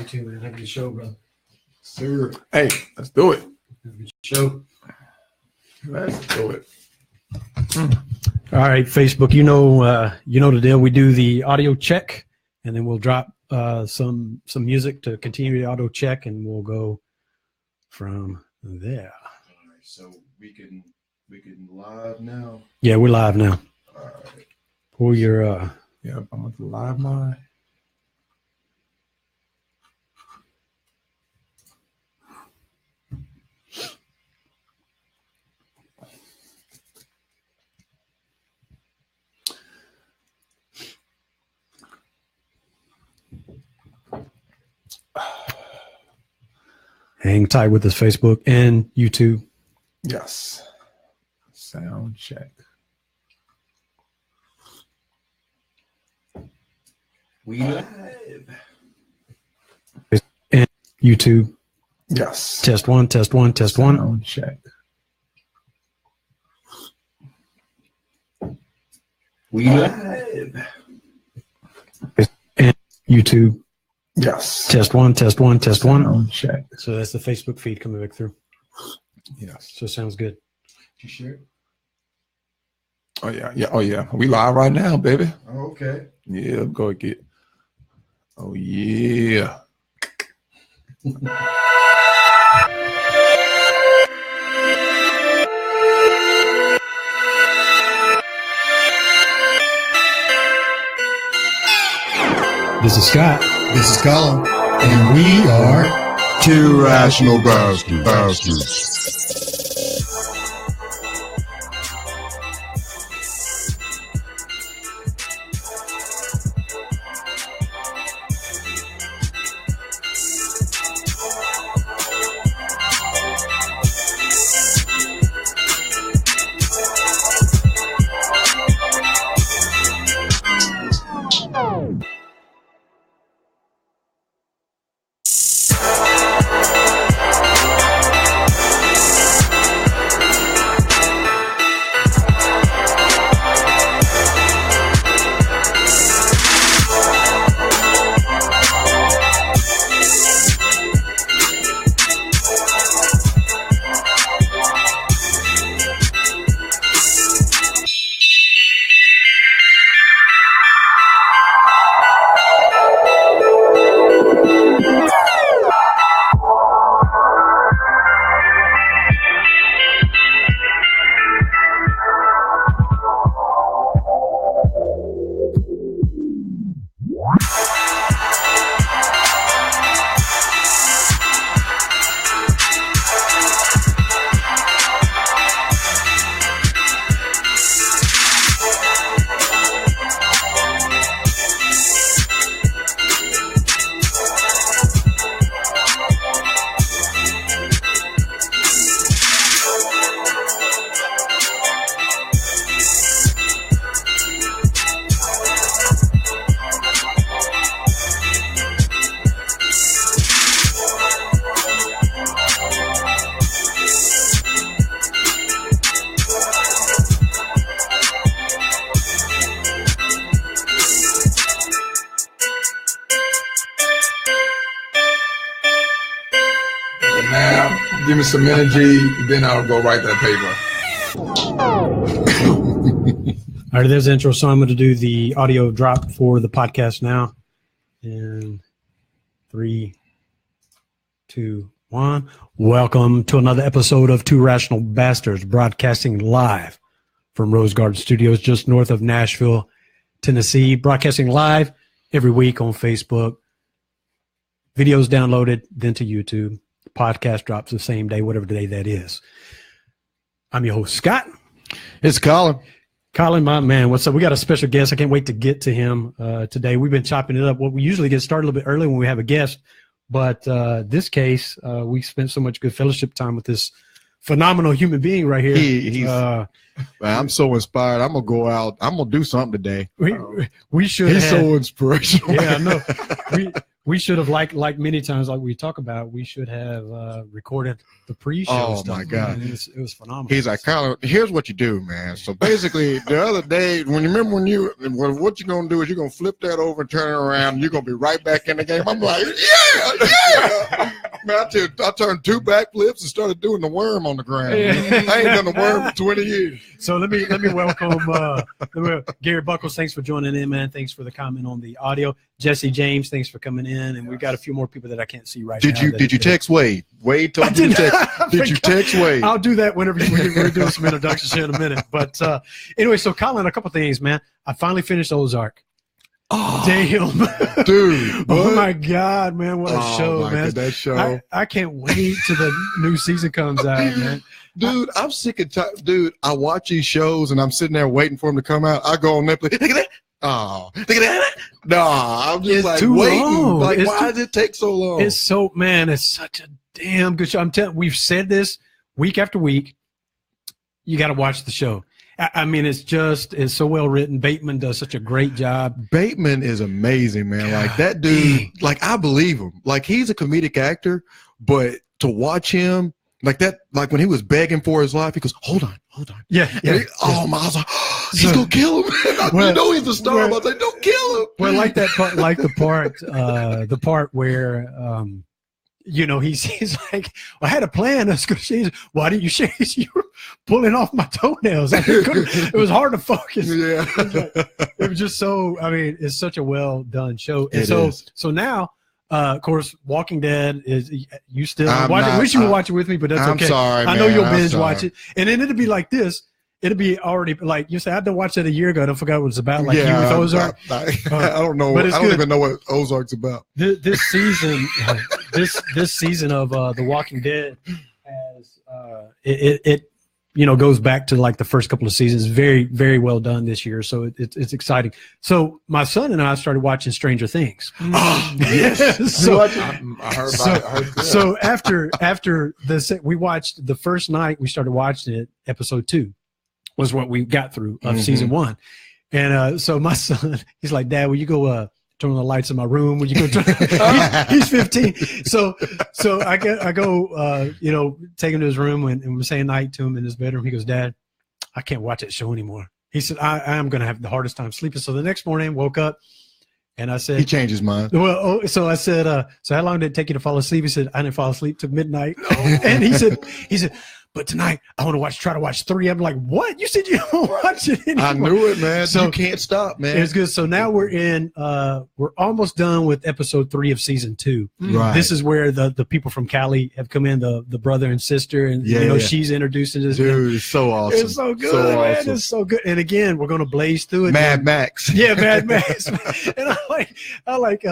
You too, man. Have a good show, brother. Sir. Hey, let's do it. Have a good show. Let's do it. All right, Facebook. You know the deal. We do the audio check, and then we'll drop some music to continue the audio check, and we'll go from there. All right, so we can live now. Yeah, we're live now. All right. Pull your Yeah, I'm with the live line. hang tight with us, Facebook and YouTube. Yes. Sound check. We live. And YouTube. Yes. Test one, test one, test one. Sound check. We live. And YouTube. Yes. Test one, test one, test one. Sound check. So that's the Facebook feed coming back through. Yes. So it sounds good. Did you share it? Oh yeah, yeah. Oh yeah. We live right now, baby. Oh, okay. Yeah, go get. Oh yeah. This is Scott. This is Colin, and we are Two Rational Bastards. Now, give me some energy, then I'll go write that paper. All right, there's the intro. So I'm going to do the audio drop for the podcast now. In 3, 2, 1. Welcome to another episode of Two Rational Bastards, broadcasting live from Rose Garden Studios, just north of Nashville, Tennessee. Broadcasting live every week on Facebook. Videos downloaded, then to YouTube. Podcast drops the same day, whatever day that is. I'm your host, Scott. It's Colin. Colin, my man, what's up? We got a special guest. I can't wait to get to him today. We've been chopping it up. Well, we usually get started a little bit early when we have a guest, but this case, we spent so much good fellowship time with this phenomenal human being right here. He's man, I'm so inspired. I'm gonna go out. I'm gonna do something today. We should. He's have, so inspirational. yeah, I know. We should have, like many times, like we talk about, we should have recorded the pre-show. Oh, stuff, my God. man. It was phenomenal. He's like, Colin, here's what you do, man. So basically, the other day, what you're going to do is you're going to flip that over and turn it around, and you're going to be right back in the game. I'm like, yeah. Man, I turned 2 backflips and started doing the worm on the ground. Yeah. I ain't done the worm for 20 years. So let me welcome Gary Buckles. Thanks for joining in, man. Thanks for the comment on the audio. Jesse James, thanks for coming in. And we've got a few more people that I can't see right now. Did you text Wade? Wade told you to text. Did you text Wade? I'll do that whenever we're doing some introductions here in a minute. But anyway, so Colin, a couple things, man. I finally finished Ozark. Oh, damn. Dude. Oh, my God, man. What a show, man. God, that show. I can't wait till the new season comes out, man. Dude, I'm sick and tired. Dude, I watch these shows, and I'm sitting there waiting for them to come out. I go on Netflix. Look at that. Oh, look at that. Nah, I'm just It's like too waiting. long. Like, why does it take so long? It's such a damn good show. I'm telling, we've said this week after week. You got to watch the show. I mean, it's so well written. Bateman does such a great job. Bateman is amazing, man. Like that dude, like I believe him. Like he's a comedic actor, but to watch him like that, like when he was begging for his life, he goes, hold on. Yeah. Oh my, I was like, oh, he's gonna kill him. Well, you know he's a star, but they don't kill him. Well, like that part, like the part where he's like, well, I had a plan. Why didn't you share? You were pulling off my toenails. It was hard to focus. Yeah. It was just so, I mean, it's such a well done show. And It so, is. so now, of course, Walking Dead is, you still watch it. Wish you would watch it with me, but that's okay. I'm sorry, I know man. you'll I'm binge sorry. watch it. And then it'll be like this. It'll be already like you say. I done watched it a year ago. I don't forget what it's about. Like you with Ozark. I don't know. But I it's don't good. even know what Ozark's about. This season, this season of The Walking Dead has it goes back to like the first couple of seasons. Very, very well done this year. So it's exciting. So my son and I started watching Stranger Things. Oh, yes. So I heard about it. so after we watched the first night we started watching it, episode 2 was what we got through of season 1. And so my son, he's like, Dad, will you go turn on the lights in my room? Will you go he's 15. So I go take him to his room and we're saying night to him in his bedroom. He goes, Dad, I can't watch that show anymore. He said, I am going to have the hardest time sleeping. So the next morning woke up and I said, He changed his mind. well, so I said, so how long did it take you to fall asleep? He said, I didn't fall asleep till midnight. And he said, but tonight I want to try to watch 3. I'm like, what? You said you don't watch it anymore. I knew it, man. So you can't stop, man. It's good. So now we're almost done with episode 3 of season 2. Right. This is where the people from Cali have come in, the brother and sister, and she's introduced into this. Dude, it's so awesome. It's so good, man. Awesome. It's so good. And again, we're gonna blaze through it. Mad Max. Yeah, Mad Max. And I like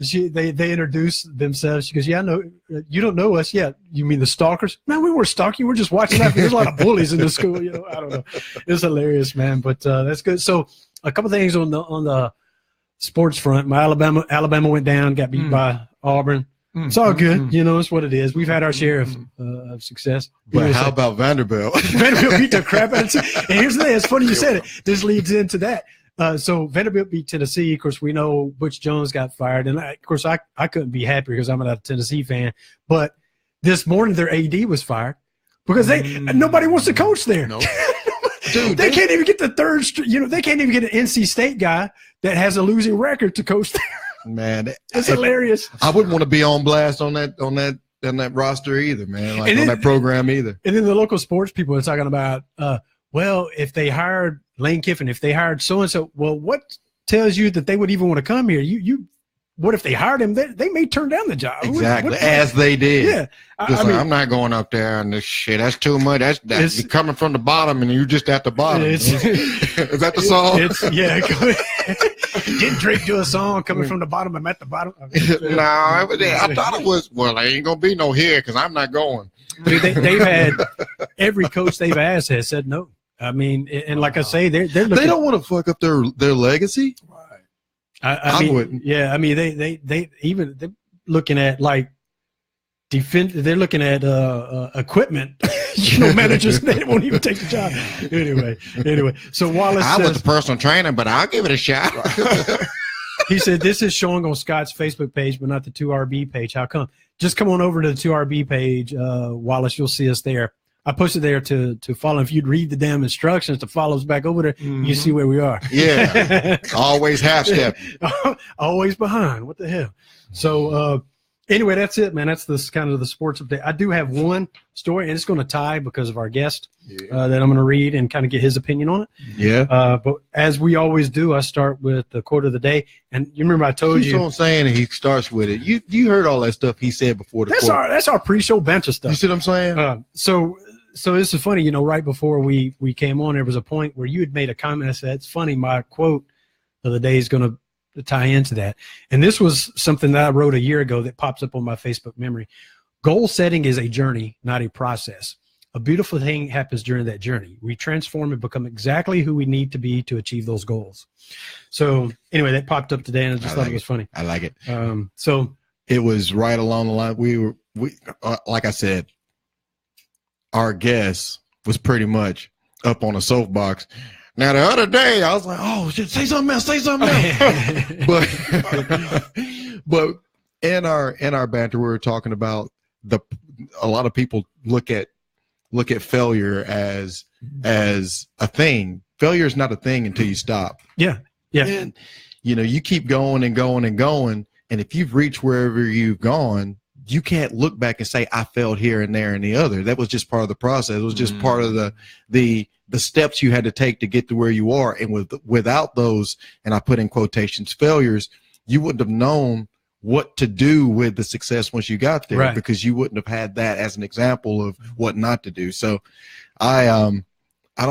they introduce themselves. She goes, yeah, I know you don't know us yet. You mean the stalkers? Man, we weren't stalking. We're just watching that. There's a lot of bullies in the school. I don't know. It's hilarious, man. But that's good. So a couple things on the sports front. My Alabama went down, got beat by Auburn. It's all good. It's what it is. We've had our share of success. But how about Vanderbilt? Vanderbilt beat the crap out of it. And here's the thing. It's funny you said it. This leads into that. So Vanderbilt beat Tennessee. Of course, we know Butch Jones got fired. And, of course, I couldn't be happy because I'm a Tennessee fan. But this morning their AD was fired because nobody wants to coach there. No. Dude, they can't even get the third – they can't even get an NC State guy that has a losing record to coach there. Man, it's hilarious. I wouldn't want to be on blast on that roster either, man. Like on that program either. And then the local sports people are talking about, well, if they hired Lane Kiffin, if they hired so and so, well, what tells you that they would even want to come here? What if they hired him? They may turn down the job. Exactly, as they did. Yeah, I mean, I'm not going up there and this shit. That's too much. That's you're coming from the bottom, and you just at the bottom. Is that the song? Didn't Drake do a song coming from the bottom? I'm at the bottom. No, I thought it was. Well, there ain't gonna be no here because I'm not going. Dude, they've had every coach they've asked has said no. I mean, and like I say, they're looking, they don't want to fuck up their legacy. I mean, wouldn't. Yeah, I mean, they're looking at like they're looking at equipment. Managers they won't even take the job. Anyway. So Wallace I says, was the personal trainer, but I'll give it a shot. He said, this is showing on Scott's Facebook page, but not the 2RB page. How come? Just come on over to the 2RB page, Wallace. You'll see us there. I posted there to follow. If you'd read the damn instructions to follow us back over there, you see where we are. Yeah. Always half step. Always behind. What the hell? So anyway, that's it, man. That's this kind of the sports update. I do have one story, and it's going to tie because of our guest that I'm going to read and kind of get his opinion on it. Yeah. But as we always do, I start with the quote of the day. And you remember I told you. Keep on saying he starts with it. You heard all that stuff he said before the quote. That's our pre-show banter stuff. You see what I'm saying? So this is funny, right before we came on, there was a point where you had made a comment. I said, it's funny, my quote of the day is going to tie into that. And this was something that I wrote a year ago that pops up on my Facebook memory. Goal setting is a journey, not a process. A beautiful thing happens during that journey. We transform and become exactly who we need to be to achieve those goals. So anyway, that popped up today, and I just thought it was funny. I like it. So it was right along the line. We like I said, our guest was pretty much up on a soapbox. Now, the other day, I was like, oh, shit, say something else. but in our banter, we were talking about a lot of people look at failure as a thing. Failure is not a thing until you stop. Yeah. And, you keep going and going and going. And if you've reached wherever you've gone, you can't look back and say, I failed here and there and the other. That was just part of the process. It was just part of the steps you had to take to get to where you are. And without those, and I put in quotations, failures, you wouldn't have known what to do with the success once you got there, right? Because you wouldn't have had that as an example of what not to do. So I don't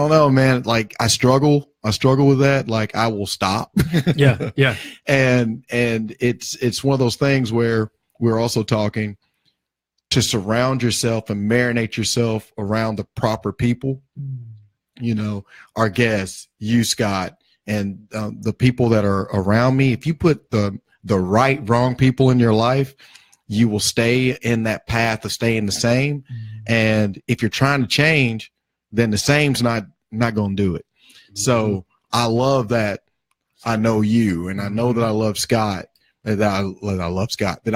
know, man. Like I struggle with that. Like I will stop. Yeah. And it's one of those things where we're also talking to surround yourself and marinate yourself around the proper people. Our guests, you, Scott, and the people that are around me. If you put the wrong people in your life, you will stay in that path of staying the same. And if you're trying to change, then the same's not going to do it. So I love that I know you, and I know that I love Scott. That I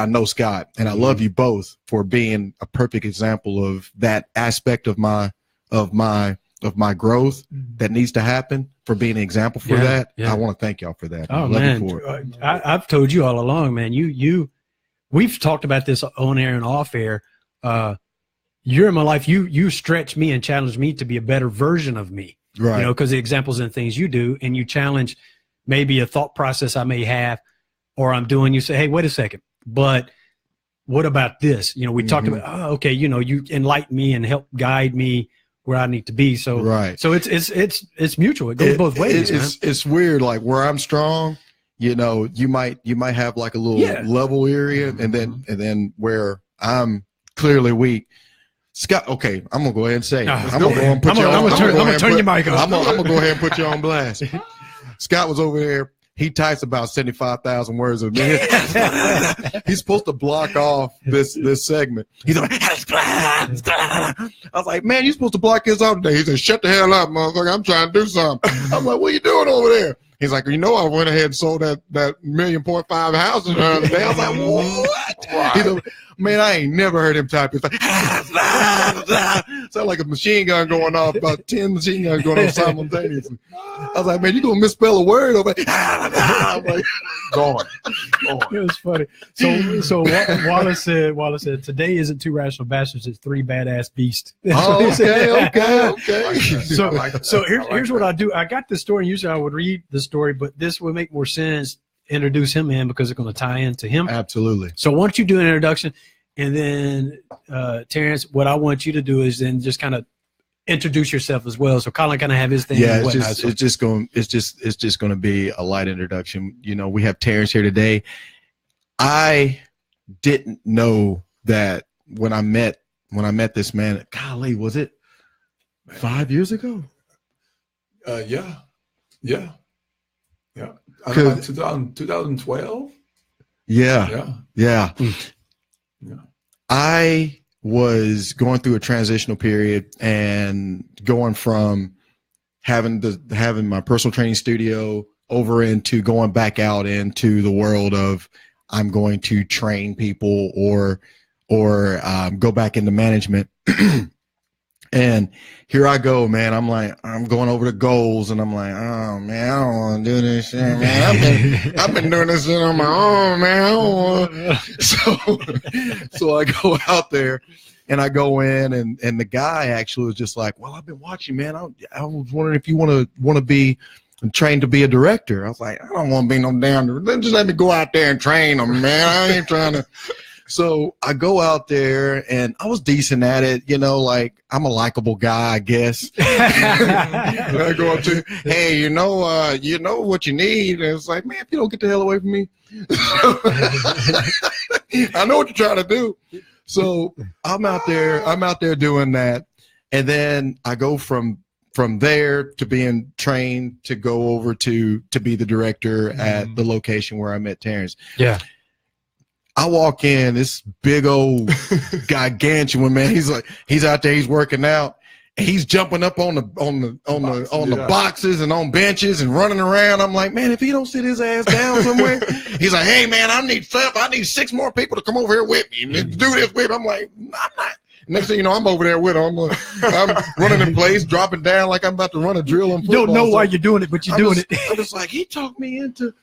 know Scott, and I love you both for being a perfect example of that aspect of my growth that needs to happen, for being an example for that. Yeah. I want to thank y'all for that. Oh, man. I've told you all along, man, we've talked about this on air and off air. You're in my life. You stretch me and challenge me to be a better version of me, right? Because the examples and things you do, and you challenge maybe a thought process I may have, or I'm doing, you say, hey, wait a second, but what about this? We talked about, okay, you enlighten me and help guide me where I need to be. So, right. So it's mutual. It goes both ways. It's weird. Like where I'm strong, you might have like a little level area, and then where I'm clearly weak. Scott, okay, I'm gonna go ahead and say, I'm gonna turn your mic on. I'm gonna go ahead and put you on blast. Scott was over there. He types about 75,000 words a minute. He's supposed to block off this segment. He's like, I was like, man, you're supposed to block this off today. He said, shut the hell up, motherfucker. I'm trying to do something. I'm like, what are you doing over there? He's like, I went ahead and sold that 1.5 million houses the other day. I was like, what? Right. He's like, man, I ain't never heard him type. It's like, sound like a machine gun going off, about 10 machine guns going off simultaneously. I was like, man, you gonna misspell a word over there? I'm like, gone. It was funny. So Wallace said, today isn't 2 rational bastards, it's 3 badass beasts. Oh, okay. So here's what I do. I got this story. Usually I would read the story, but this would make more sense. Introduce him in because it's going to tie into him. Absolutely. So why don't you do an introduction, and then Terrance, what I want you to do is then just kind of introduce yourself as well. So Colin kind of have his thing. Yeah, it's just going to be a light introduction. We have Terrance here today. I didn't know that when I met this man. Golly, was it 5 years ago? Yeah. 2012. Yeah. I was going through a transitional period and going from having my personal training studio over into going back out into the world of I'm going to train people or go back into management. And here I go, man. I'm going over the goals, and I'm like, oh man, I don't want to do this shit, man. I've been doing this shit on my own, man. I don't want. So I go out there, and I go in, and the guy actually was just like, well, I've been watching, man. I was wondering if you want to be trained to be a director. I was like, I don't want to be no damn director. Just let me go out there and train them, man. I ain't trying to. So I go out there, and I was decent at it, like I'm a likable guy, I guess. I go up to, hey, you know what you need? And it's like, man, if you don't get the hell away from me, I know what you're trying to do. So I'm out there doing that, and then I go from there to being trained to go over to be the director at the location where I met Terrance. Yeah. I walk in, this big old gargantuan man. He's out there, he's working out. He's jumping up on the boxes and on benches and running around. I'm like, man, if he don't sit his ass down somewhere, he's like, hey man, I need 6 more people to come over here with me and do this with me. I'm like, I'm not. Next thing you know, I'm over there with him. I'm running in place, dropping down like I'm about to run a drill on football. You don't know why you're doing it, but you're doing it. I'm just like, he talked me into.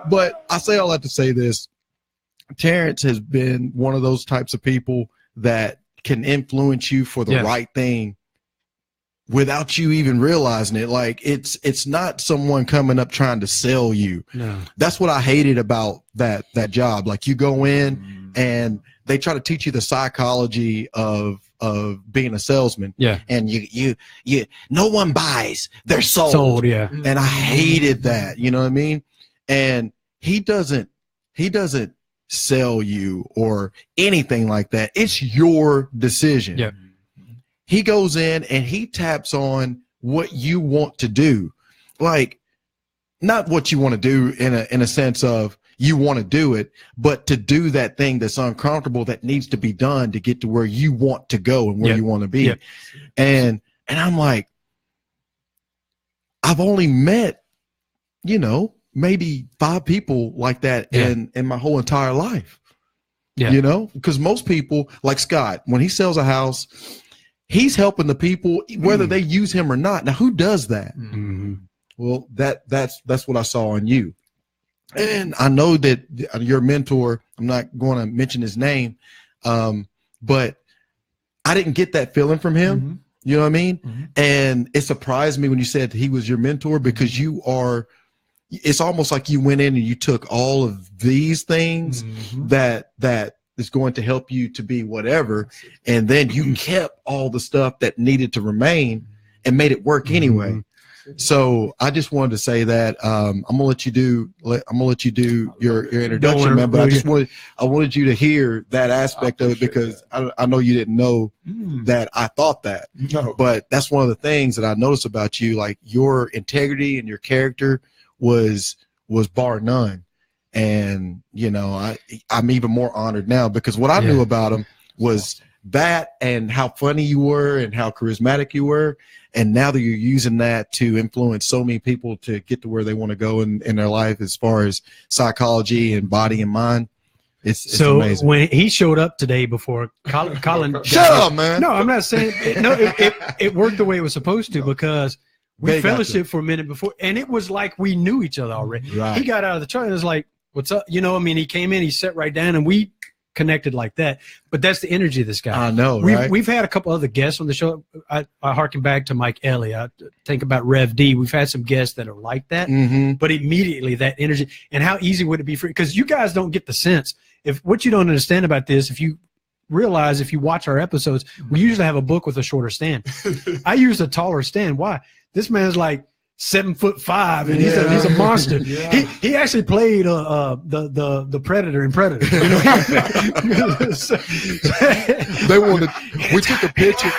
But I say all that to say this. Terrance has been one of those types of people that can influence you for the right thing without you even realizing it. Like it's not someone coming up trying to sell you. No. That's what I hated about that job. Like you go in and they try to teach you the psychology of being a salesman. Yeah. And you no one buys, they're sold. Yeah. And I hated that, you know what I mean? And he doesn't sell you or anything like that. It's your decision. Yeah. He goes in and he taps on what you want to do. Like not what you want to do in a sense of you want to do it, but to do that thing that's uncomfortable that needs to be done to get to where you want to go and where you want to be. And I'm like, I've only met, maybe 5 people like that in my whole entire life. Because most people, like Scott, when he sells a house, he's helping the people whether they use him or not. Now, who does that? Well, that's what I saw in you. And I know that your mentor, I'm not going to mention his name, but I didn't get that feeling from him. You know what I mean? And it surprised me when you said he was your mentor, because it's almost like you went in and you took all of these things that is going to help you to be whatever, and then you kept all the stuff that needed to remain and made it work anyway. So I just wanted to say that I'm gonna let you do your introduction, man. But I wanted you to hear that aspect of it, because I know you didn't know that I thought that. No. But that's one of the things that I noticed about you, like your integrity and your character was bar none. And I'm even more honored now, because what I knew about him was that and how funny you were and how charismatic you were. And now that you're using that to influence so many people to get to where they want to go in their life as far as psychology and body and mind, it's so amazing. When he showed up today before Colin shut up, man. No, I'm not saying it worked the way it was supposed to, because we fellowshiped for a minute before, and it was like we knew each other already. Right. He got out of the truck and was like, what's up? He came in, he sat right down, and we connected like that. But that's the energy of this guy. I know, We've had a couple other guests on the show. I harken back to Mike Elliott. I think about Rev D. We've had some guests that are like that, but immediately that energy. And how easy would it be for, because you guys don't get the sense. If what you don't understand about this, if you realize, if you watch our episodes, we usually have a book with a shorter stand. I use a taller stand. Why? This man's like 7'5", and he's a monster. He actually played the Predator in Predator. We took a picture.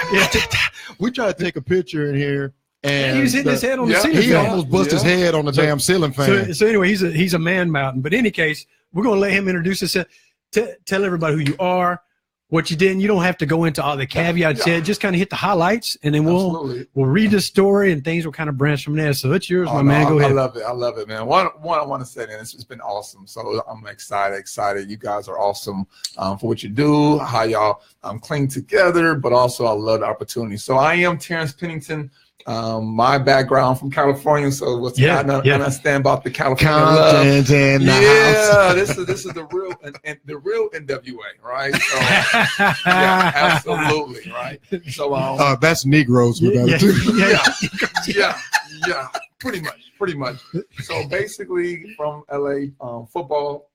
We tried to take a picture in here, and he was hitting his head on the ceiling. He almost bust his head on the damn ceiling fan. So anyway, he's a man mountain. But in any case, we're gonna let him introduce himself. Tell everybody who you are, what you did. And you don't have to go into all the caveats yet. Just kind of hit the highlights, and then we'll read the story, and things will kind of branch from there. So it's yours, my man. Go ahead. I love it, man. One, I want to say that it's been awesome. So I'm excited. You guys are awesome for what you do, how y'all cling together, but also I love the opportunity. So I am Terrance Pennington. My background from California, so what's I understand about the California love. This is the real NWA, right? So, yeah, absolutely, right. So that's Negroes with yeah, pretty much. So basically, from LA, football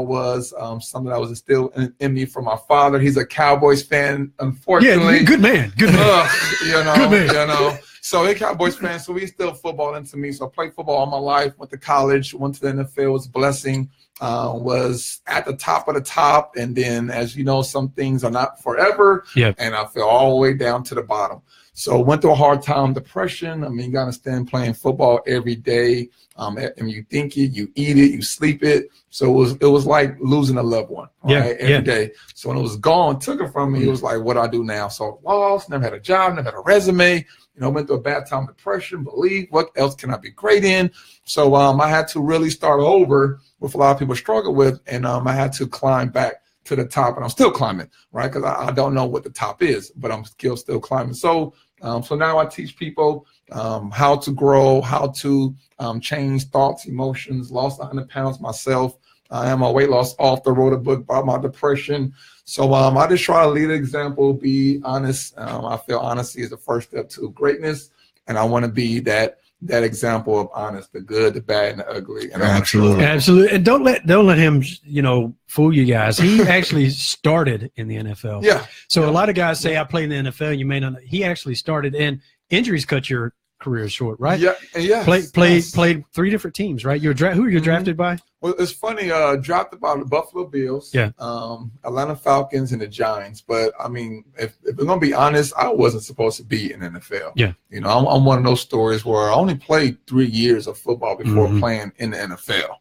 was something that was instilled in me from my father. He's a Cowboys fan, unfortunately. Yeah, good man. Good man. Good man. So a Cowboys fan, so we instilled football into me. So I played football all my life, went to college, went to the NFL, it was a blessing, was at the top of the top. And then, as you know, some things are not forever. Yeah. And I fell all the way down to the bottom. So went through a hard time, depression. I mean, you got to understand playing football every day. And you think it, you eat it, you sleep it. So it was like losing a loved one, right? Every day. So when it was gone, took it from me, it was like, what do I do now? So I lost, never had a job, never had a resume. Went through a bad time, depression, believe, what else can I be great in? So I had to really start over with a lot of people struggle with, and I had to climb back to the top, and I'm still climbing, right? Because I don't know what the top is, but I'm still climbing. So now I teach people how to grow, how to change thoughts, emotions, lost 100 pounds myself. I am a weight loss author, wrote a book about my depression. So I just try to lead an example, be honest. I feel honesty is the first step to greatness, and I want to be that example of honest, the good, the bad, and the ugly. And absolutely. And don't let him fool you guys. He actually started in the NFL. Yeah. So a lot of guys say I played in the NFL. You may not know. He actually started, and injuries cut your career short, right? Yeah. Played 3 different teams, right? Who were you drafted by? Well, it's funny. Drafted by the Buffalo Bills, Atlanta Falcons, and the Giants. But I mean, if we're gonna be honest, I wasn't supposed to be in the NFL. Yeah, I'm one of those stories where I only played 3 years of football before playing in the NFL.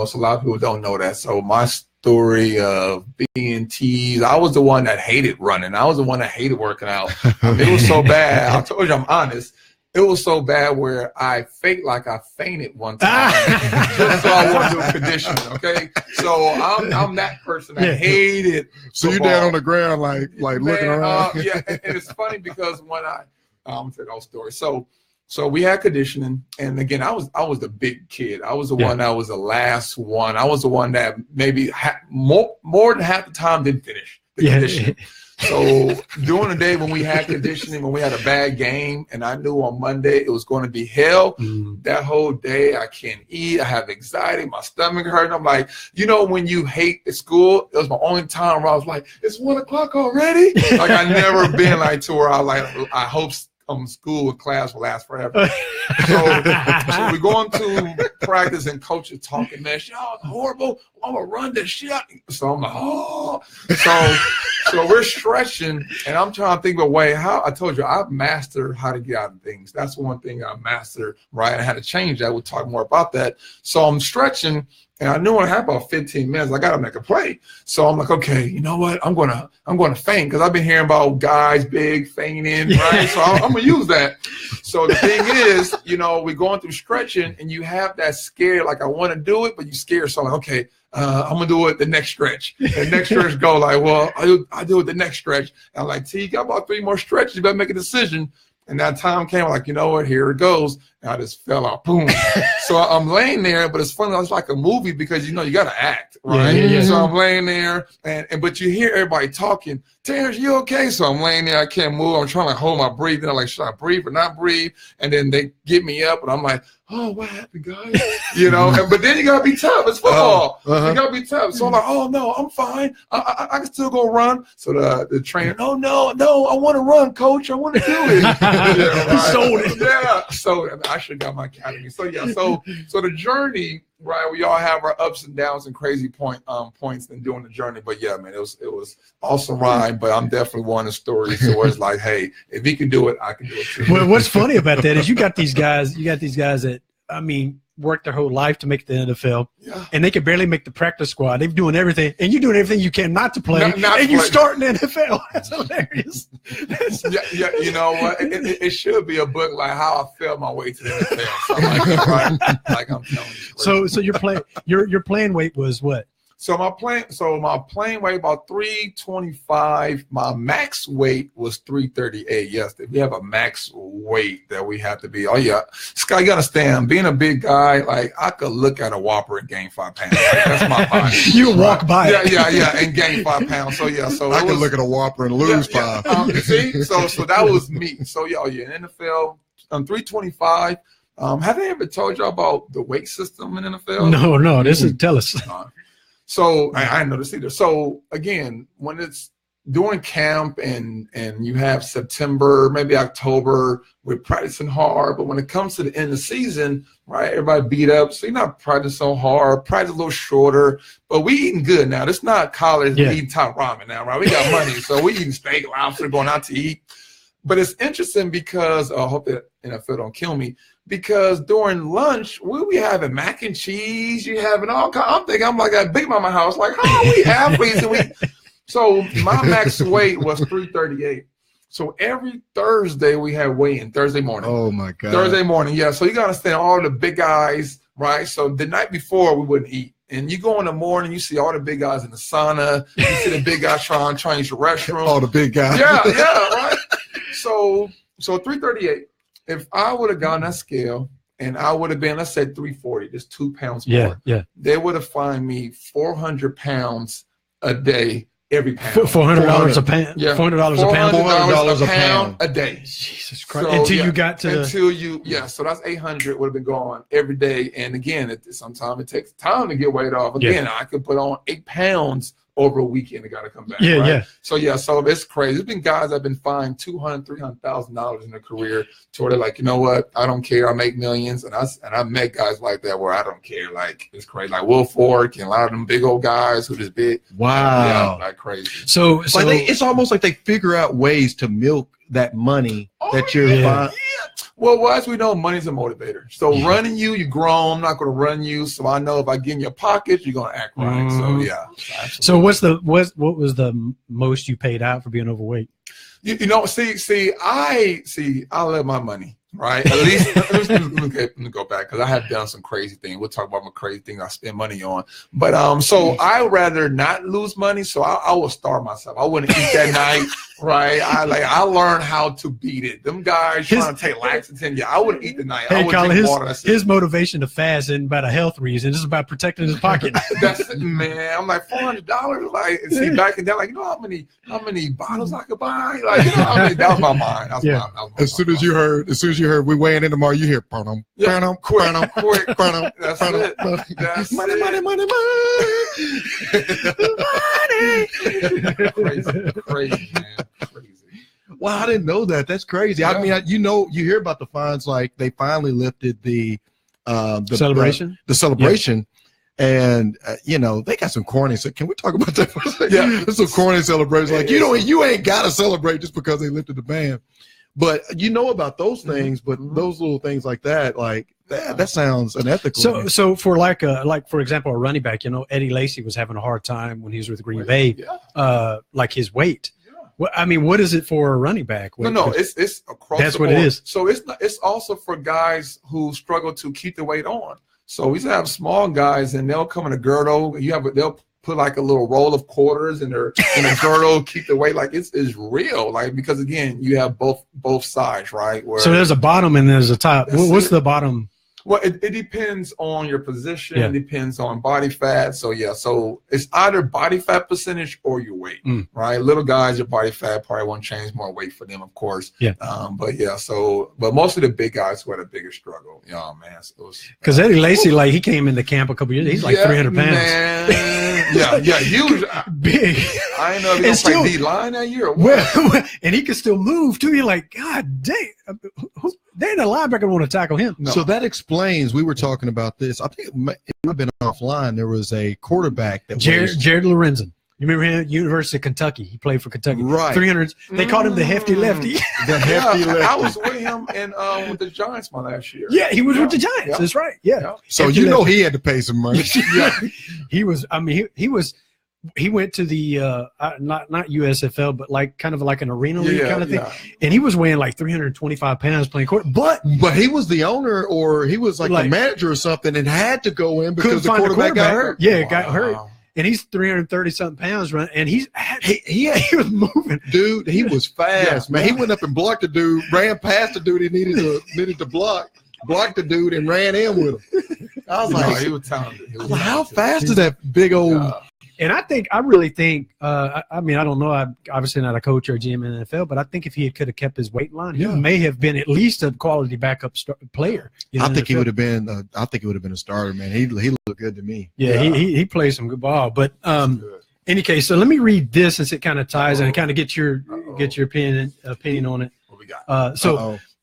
So a lot of people don't know that. So my story of being teased, I was the one that hated running. I was the one that hated working out. It was so bad. I told you I'm honest. It was so bad where I faked like I fainted one time just so I wouldn't do conditioning, okay? So I'm that person that hated So football. you down on the ground like looking around? And it's funny because when I'm gonna tell the whole story. So we had conditioning, and again, I was the big kid. I was the one that was the last one. I was the one that maybe more than half the time didn't finish the conditioning. So during the day when we had conditioning, when we had a bad game, and I knew on Monday it was going to be hell, that whole day I can't eat. I have anxiety. My stomach hurt. And I'm like, when you hate school, it was my only time where I was like, it's 1 o'clock already. Like I never been like to where I hope school and class will last forever. So we're going to practice, and coach is talking, man, y'all horrible. I'm gonna run this shit. So I'm like, oh. So we're stretching, and I'm trying to think of a way. How I told you, I've mastered how to get out of things. That's one thing I mastered, right? I had to change that. We'll talk more about that. So I'm stretching, and I knew when I had about 15 minutes, I got to make a play. So I'm like, okay, you know what? I'm gonna feint, because I've been hearing about guys big fainting, right? So I'm gonna use that. So the thing is, we're going through stretching, and you have that scare, like I want to do it, but you scared. So I'm like, okay, I'm gonna do it the next stretch. The next stretch go like, well, I do it the next stretch. And I'm like, T, you got about 3 more stretches. You better make a decision. And that time came, I'm like, you know what? Here it goes. And I just fell out. Boom. So I'm laying there, but it's funny. It's like a movie because, you got to act, right? Yeah. So I'm laying there, but you hear everybody talking. Terrance, you okay? So I'm laying there. I can't move. I'm trying to hold my breathing. I'm like, should I breathe or not breathe? And then they get me up, and I'm like, oh, what happened, guys? But then you got to be tough. It's football. You got to be tough. So I'm like, oh, no, I'm fine. I can still go run. So the trainer, no, I want to run, coach. I want to do it. Sold it. Yeah. So I should have got my academy. So, yeah. So the journey, right, we all have our ups and downs and crazy points in doing the journey. But, yeah, man, it was awesome ride. But I'm definitely one of the stories where it's like, hey, if he can do it, I can do it too. Well, what's funny about that is you got these guys that, I mean, worked their whole life to make the NFL, Yeah. and they can barely make the practice squad. They're doing everything, and you're doing everything you can not to play, Not you play. start in the NFL. That's hilarious. Yeah, you know what? It should be a book like how I fell my way to the NFL. Something like that, right? Like I'm telling you. So your playing weight was what? So my playing weight about 325. My max weight was 338. Yes, we have a max weight that we have to be. Oh yeah, Scott, you gotta understand. Being a big guy, like I could look at a Whopper and gain 5 pounds. Like, that's my body. You walk by. Yeah, and gain 5 pounds. So yeah, so I could look at a Whopper and lose 5. See, so that was me. So yeah, in NFL, I'm 325. Have they ever told y'all about the weight system in NFL? No. This is tell us. So I didn't know this either. So again, when it's during camp and you have September, maybe October, we're practicing hard. But when it comes to the end of the season, right, everybody beat up. So you're not practicing so hard, practice a little shorter. But we eating good now. It's not college. We eating top ramen now, right? We got money. So we eating steak, lobster, going out to eat. But it's interesting because I hope that NFL don't kill me. Because during lunch, we'll be having mac and cheese. You having all kinds. I'm like at Big Mama house. Like, how are we athletes? So my max weight was 338. So every Thursday we had weigh-in. Thursday morning. Oh my God. Thursday morning. Yeah. So you got to understand all the big guys, right? So the night before we wouldn't eat. And you go in the morning, you see all the big guys in the sauna. You see the big guys trying to change the restroom. All the big guys. Yeah, right. So 338. If I would have gone that scale and I would have been, let's say 340, just 2 pounds more. Yeah. They would have fined me 400 pounds a day, every pound. $400 a pound. Yeah. $400 a pound. $400 a pound a day. Jesus Christ. So, until you got to so that's 800 would have been gone every day. And again, sometimes it takes time to get weight off. Again, I could put on 8 pounds over a weekend. It got to come back. Yeah, right? yeah. So it's crazy. There's been guys that have been fined $200,000, $300,000 in their career to where they're like, you know what? I don't care. I make millions. And I met guys like that where I don't care. Like it's crazy. Like Will Fork and a lot of them big old guys who just big. Wow. Yeah, like crazy. So like it's almost like they figure out ways to milk that money that you're yeah. Well, as we know, money's a motivator. So running you grown. I'm not going to run you. So I know if I get in your pocket, you're going to act right. So yeah. So Absolutely. what was the most you paid out for being overweight? You know, I love my money. Right. At least let me go back because I have done some crazy things. We'll talk about my crazy things I spend money on. But so I rather not lose money. So I will starve myself. I wouldn't eat that night. Right. I learned how to beat it. Them guys trying to take laxative. Yeah, I wouldn't eat the night. I would drink water. His motivation to fast isn't about a health reason. It's about protecting his pocket. That's it, man. I'm like $400. Like see back in that, like you know how many bottles I could buy. Like you know how many. That was my mind. As soon as you heard we weighing in tomorrow, you hear quick. That's it. That's money. Crazy, man. Crazy. Wow, I didn't know that. That's crazy. Yeah. I mean, you hear about the fines, like they finally lifted the celebration. The celebration. And they got some corny. So can we talk about that for a second? Yeah, there's some corny celebrations. Like you ain't gotta celebrate just because they lifted the ban. But you know about those things, but those little things like that, like that sounds unethical. So for like for example, a running back, Eddie Lacy was having a hard time when he was with Green Bay, like his weight. Well, I mean, what is it for a running back? No, it's across. That's the what board. it is. So it's also for guys who struggle to keep the weight on. So we used to have small guys, and they'll come in a girdle. They'll put like a little roll of quarters in a girdle, keep the weight. Like it's real. Like because again, you have both sides, right? So there's a bottom and there's a top. What's the bottom? Well, it depends on your position. It depends on body fat. So it's either body fat percentage or your weight, right? Little guys, your body fat probably won't change. More weight for them, of course. Yeah. But mostly the big guys who had a bigger struggle. Yeah, man. Because Eddie Lacy, like he came into camp a couple years. He's like 300 pounds. Man. yeah, huge, big. I ain't know if he was playing D-line that year. Or well, and he could still move too. You're like, God dang. They ain't a linebacker want to tackle him. No. So that explains. We were talking about this. I think it might have been offline. There was a quarterback that Jared Lorenzen. You remember him? University of Kentucky. He played for Kentucky. Right. 300. They called him the hefty lefty. The hefty lefty. I was with him with the Giants my last year. Yeah, he was with the Giants. Yeah. That's right. Yeah. So Hefty you know lefty. he had to pay some money. He was. I mean, he went to the not USFL, but like kind of like an arena league kind of thing. Yeah. And he was weighing like 325 pounds playing quarter. But he was the owner, or he was like the manager or something, and had to go in because the quarterback got hurt. Yeah, got hurt. And he's 330 something pounds running, and he was moving. Dude, he was fast, man. He went up and blocked the dude, ran past the dude he needed to blocked the dude, and ran in with him. I was like, he was talented. How fast is that big old? And I really think, I mean, I don't know. I'm obviously not a coach or a GM in the NFL, but I think if he could have kept his weight line, he may have been at least a quality backup player. I think he would have been. I think he would have been a starter, man. He looked good to me. Yeah. He plays some good ball. But any case, so let me read this since it kind of ties and kind of get your opinion on it. What we got?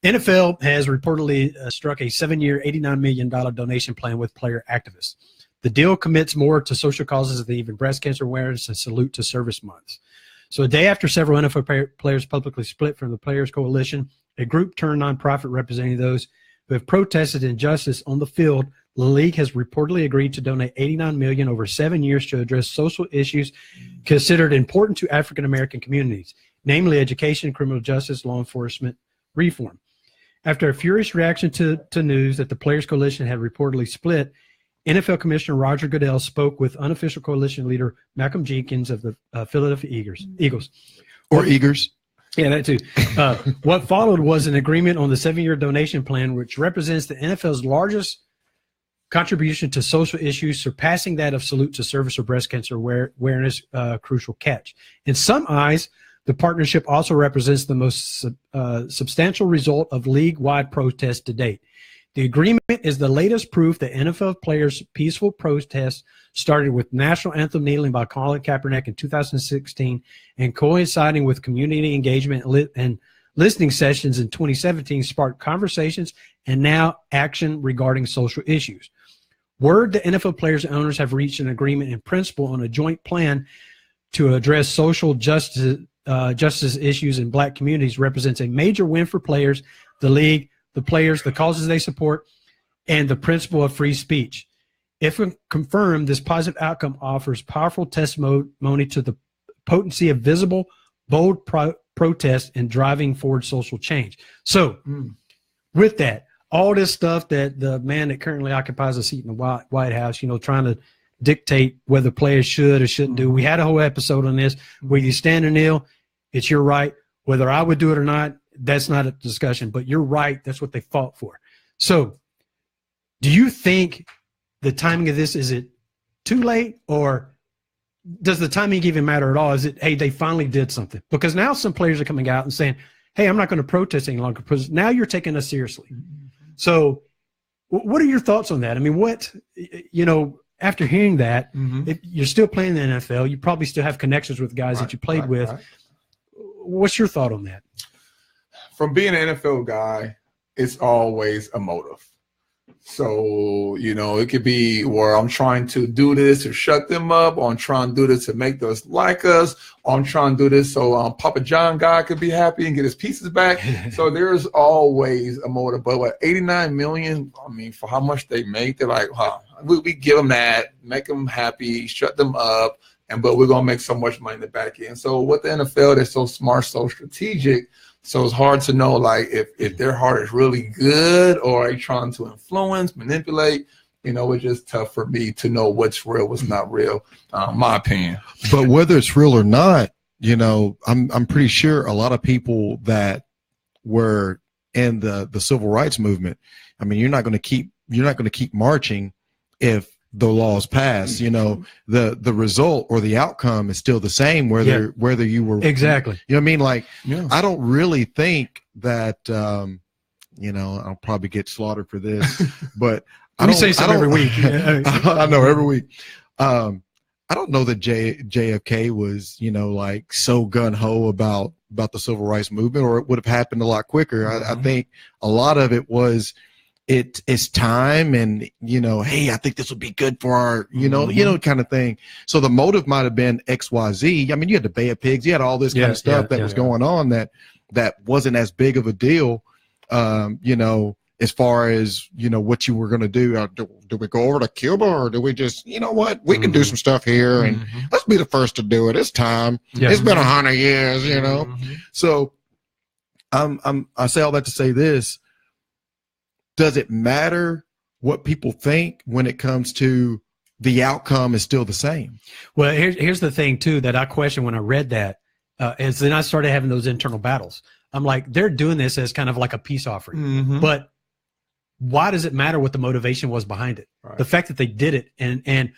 NFL has reportedly struck a 7-year, $89 million donation plan with player activists. The deal commits more to social causes than even breast cancer awareness and salute to service months. So a day after several NFL players publicly split from the Players Coalition, a group turned nonprofit representing those who have protested injustice on the field, the league has reportedly agreed to donate $89 million over 7 years to address social issues considered important to African American communities, namely education, criminal justice, law enforcement reform. After a furious reaction to news that the Players Coalition had reportedly split, NFL Commissioner Roger Goodell spoke with unofficial coalition leader Malcolm Jenkins of the Philadelphia Eagles. Or Eagers. Yeah, that too. What followed was an agreement on the 7-year donation plan, which represents the NFL's largest contribution to social issues, surpassing that of salute to service or breast cancer awareness, crucial catch. In some eyes, the partnership also represents the most substantial result of league-wide protests to date. The agreement is the latest proof that NFL players' peaceful protests started with national anthem kneeling by Colin Kaepernick in 2016 and coinciding with community engagement and listening sessions in 2017 sparked conversations and now action regarding social issues. Word that NFL players and owners have reached an agreement in principle on a joint plan to address social justice issues in black communities represents a major win for players, the league, the players, the causes they support, and the principle of free speech. If confirmed, this positive outcome offers powerful testimony to the potency of visible, bold protest in driving forward social change. So, with that, all this stuff that the man that currently occupies a seat in the White House, trying to dictate whether players should or shouldn't do. We had a whole episode on this. Whether you stand or kneel, it's your right. Whether I would do it or not, that's not a discussion, but you're right. That's what they fought for. So do you think the timing of this, is it too late, or does the timing even matter at all? Is it, hey, they finally did something? Because now some players are coming out and saying, hey, I'm not going to protest any longer because now you're taking us seriously. So what are your thoughts on that? I mean, after hearing that, if you're still playing the NFL, you probably still have connections with guys that you played with. Right. What's your thought on that? From being an NFL guy, it's always a motive. So, it could be where I'm trying to do this to shut them up, or I'm trying to do this to make us like us, or I'm trying to do this so Papa John guy could be happy and get his pieces back. So there's always a motive. But what, $89 million, I mean, for how much they make, they're like, we give them that, make them happy, shut them up, but we're going to make so much money in the back end. So with the NFL, they're so smart, so strategic. So it's hard to know, like, if their heart is really good, or are they trying to influence, manipulate? It's just tough for me to know what's real, what's not real, my opinion. But whether it's real or not, I'm pretty sure a lot of people that were in the civil rights movement, I mean, you're not going to keep marching if the laws pass. The result or the outcome is still the same whether you were exactly. You know what I mean? Like, I don't really think that I'll probably get slaughtered for this, but I say something every week. I know every week. I don't know that JFK was like so gun ho about the civil rights movement, or it would have happened a lot quicker. I think a lot of it was it's time, and hey, I think this would be good for our kind of thing. So the motive might have been XYZ. I mean, you had the Bay of Pigs, you had all this kind of stuff that was going on that wasn't as big of a deal, as far as what you were going to do. Do we go over to Cuba, or do we just what, we can do some stuff here, and let's be the first to do it. It's time. It's been 100 years, So I say all that to say this. Does it matter what people think when it comes to the outcome is still the same? Well, here's the thing too that I questioned when I read that, is then I started having those internal battles. I'm like, they're doing this as kind of like a peace offering, but why does it matter what the motivation was behind it? Right. The fact that they did it, and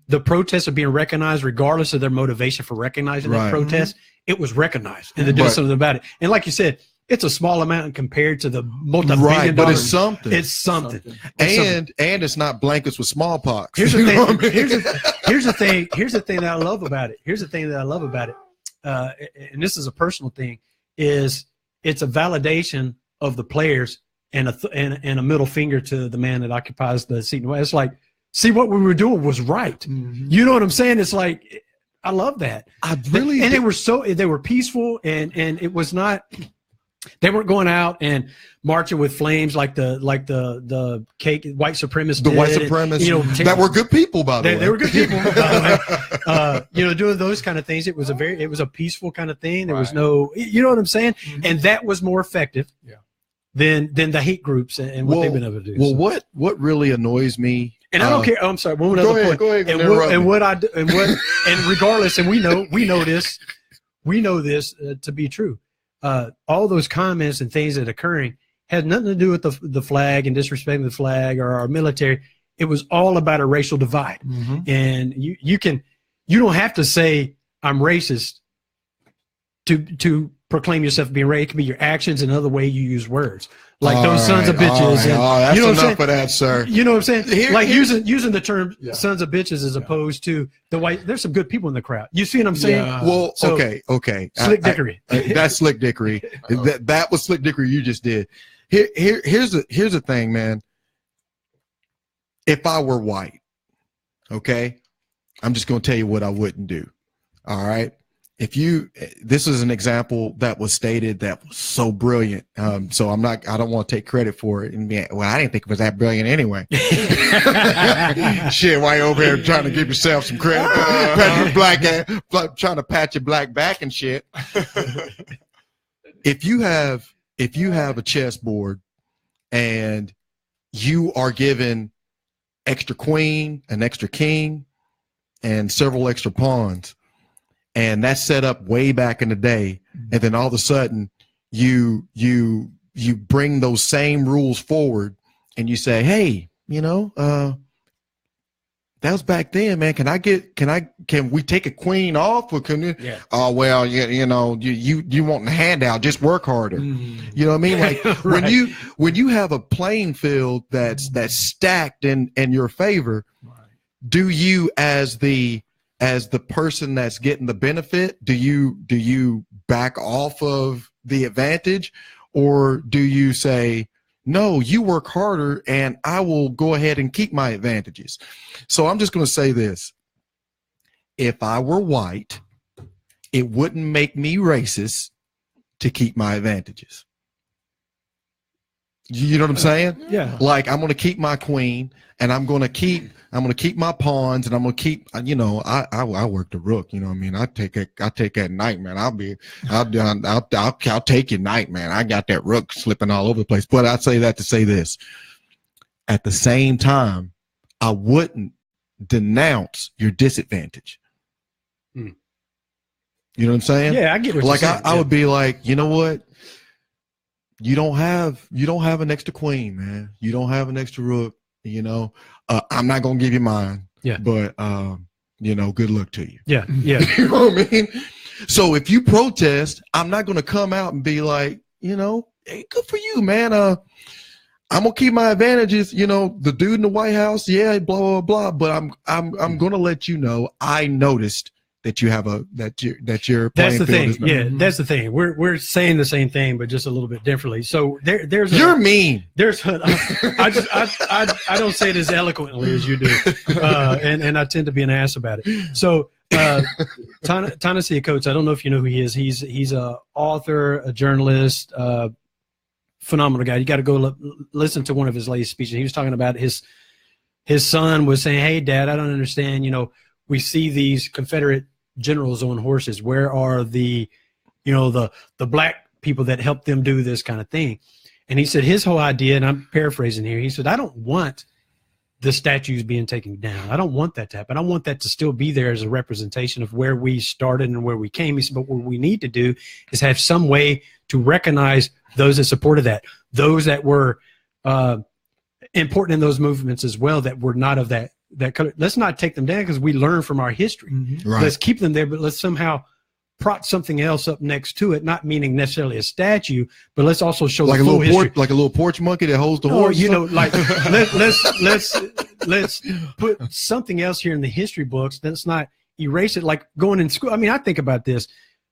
the protests are being recognized regardless of their motivation for recognizing that protest, it was recognized, and they're doing something about it. And like you said, it's a small amount compared to the multi-billion but dollars. it's something. It's something. And it's not blankets with smallpox. Here's the thing. Here's the thing that I love about it. And this is a personal thing. Is it's a validation of the players and a middle finger to the man that occupies the seat. It's like, see, what we were doing was right. You know what I'm saying? It's like, I love that. They were peaceful, and it was not. They weren't going out and marching with flames like the cake white supremacists. The white supremacists, that were good people, by the way. They were good people, by the way. Doing those kind of things. It was a peaceful kind of thing. There was no, you know what I'm saying? And that was more effective than the hate groups and what they've been able to do. Well, what really annoys me. And I don't care. Oh, I'm sorry. One other point. Go ahead. And regardless, and we know this to be true. All those comments and things that are occurring had nothing to do with the flag and disrespecting the flag or our military. It was all about a racial divide. And you don't have to say I'm racist to proclaim yourself being racist. It can be your actions and other way you use words, like those sons of bitches. That's enough of that, sir. You know what I'm saying? Using the term sons of bitches as opposed to the white. There's some good people in the crowd. You see what I'm saying? Well, okay. Slick dickery. That's slick dickery. That was slick dickery you just did. Here's the thing, man. If I were white, okay, I'm just going to tell you what I wouldn't do. All right. This is an example that was stated that was so brilliant. So I don't want to take credit for it. And I didn't think it was that brilliant anyway. Shit, why you over here trying to give yourself some credit? Trying to pat your black back and shit. If you have a chessboard and you are given extra queen, an extra king, and several extra pawns, and that's set up way back in the day, and then all of a sudden you bring those same rules forward, and you say, hey, that was back then, man. Can we take a queen off, or can you? Yeah. Oh well, you want the handout? Just work harder. You know what I mean? Like right. when you have a playing field that's stacked in your favor, do you as the person that's getting the benefit, do you back off of the advantage, or do you say, no, you work harder and I will go ahead and keep my advantages? So I'm just going to say this. If I were white, it wouldn't make me racist to keep my advantages. You know what I'm saying? Yeah. Like, I'm going to keep my queen, and I'm going to keep my pawns, and I'm going to keep, I work the rook, you know what I mean? I take that knight, man. I'll take your knight, man. I got that rook slipping all over the place. But I say that to say this. At the same time, I wouldn't denounce your disadvantage. You know what I'm saying? Yeah, I get what you're saying. I would be like, you know what? You don't have an extra queen, man. You don't have an extra rook, I'm not going to give you mine. Yeah. But, good luck to you. Yeah. Yeah. You know what I mean? So if you protest, I'm not going to come out and be like, hey, good for you, man. I'm going to keep my advantages. The dude in the White House, yeah, blah, blah, blah. But I'm going to let you know, I noticed that you have that your That's the thing. is not. Yeah, that's the thing. We're saying the same thing, but just a little bit differently. So there's You're mean. There's I don't say it as eloquently as you do, and I tend to be an ass about it. So Ta-Nehisi Coates, I don't know if you know who he is. He's a author, a journalist, phenomenal guy. You got to go listen to one of his latest speeches. He was talking about his son was saying, "Hey, Dad, I don't understand. You know, we see these Confederate generals on horses. Where are the black people that helped them do this kind of thing?" And he said his whole idea, and I'm paraphrasing here, he said, "I don't want the statues being taken down. I don't want that to happen. I want that to still be there as a representation of where we started and where we came." He said, "But what we need to do is have some way to recognize those that supported that, those that were important in those movements as well, that were not of that color. Let's not take them down because we learn from our history. Right. Let's keep them there, but let's somehow prop something else up next to it, not meaning necessarily a statue, but let's also show like the full history." Like a little porch monkey that holds the Oh, horse. like let's put something else here in the history books. Let's not erase it. Like going in school. I mean, I think about this.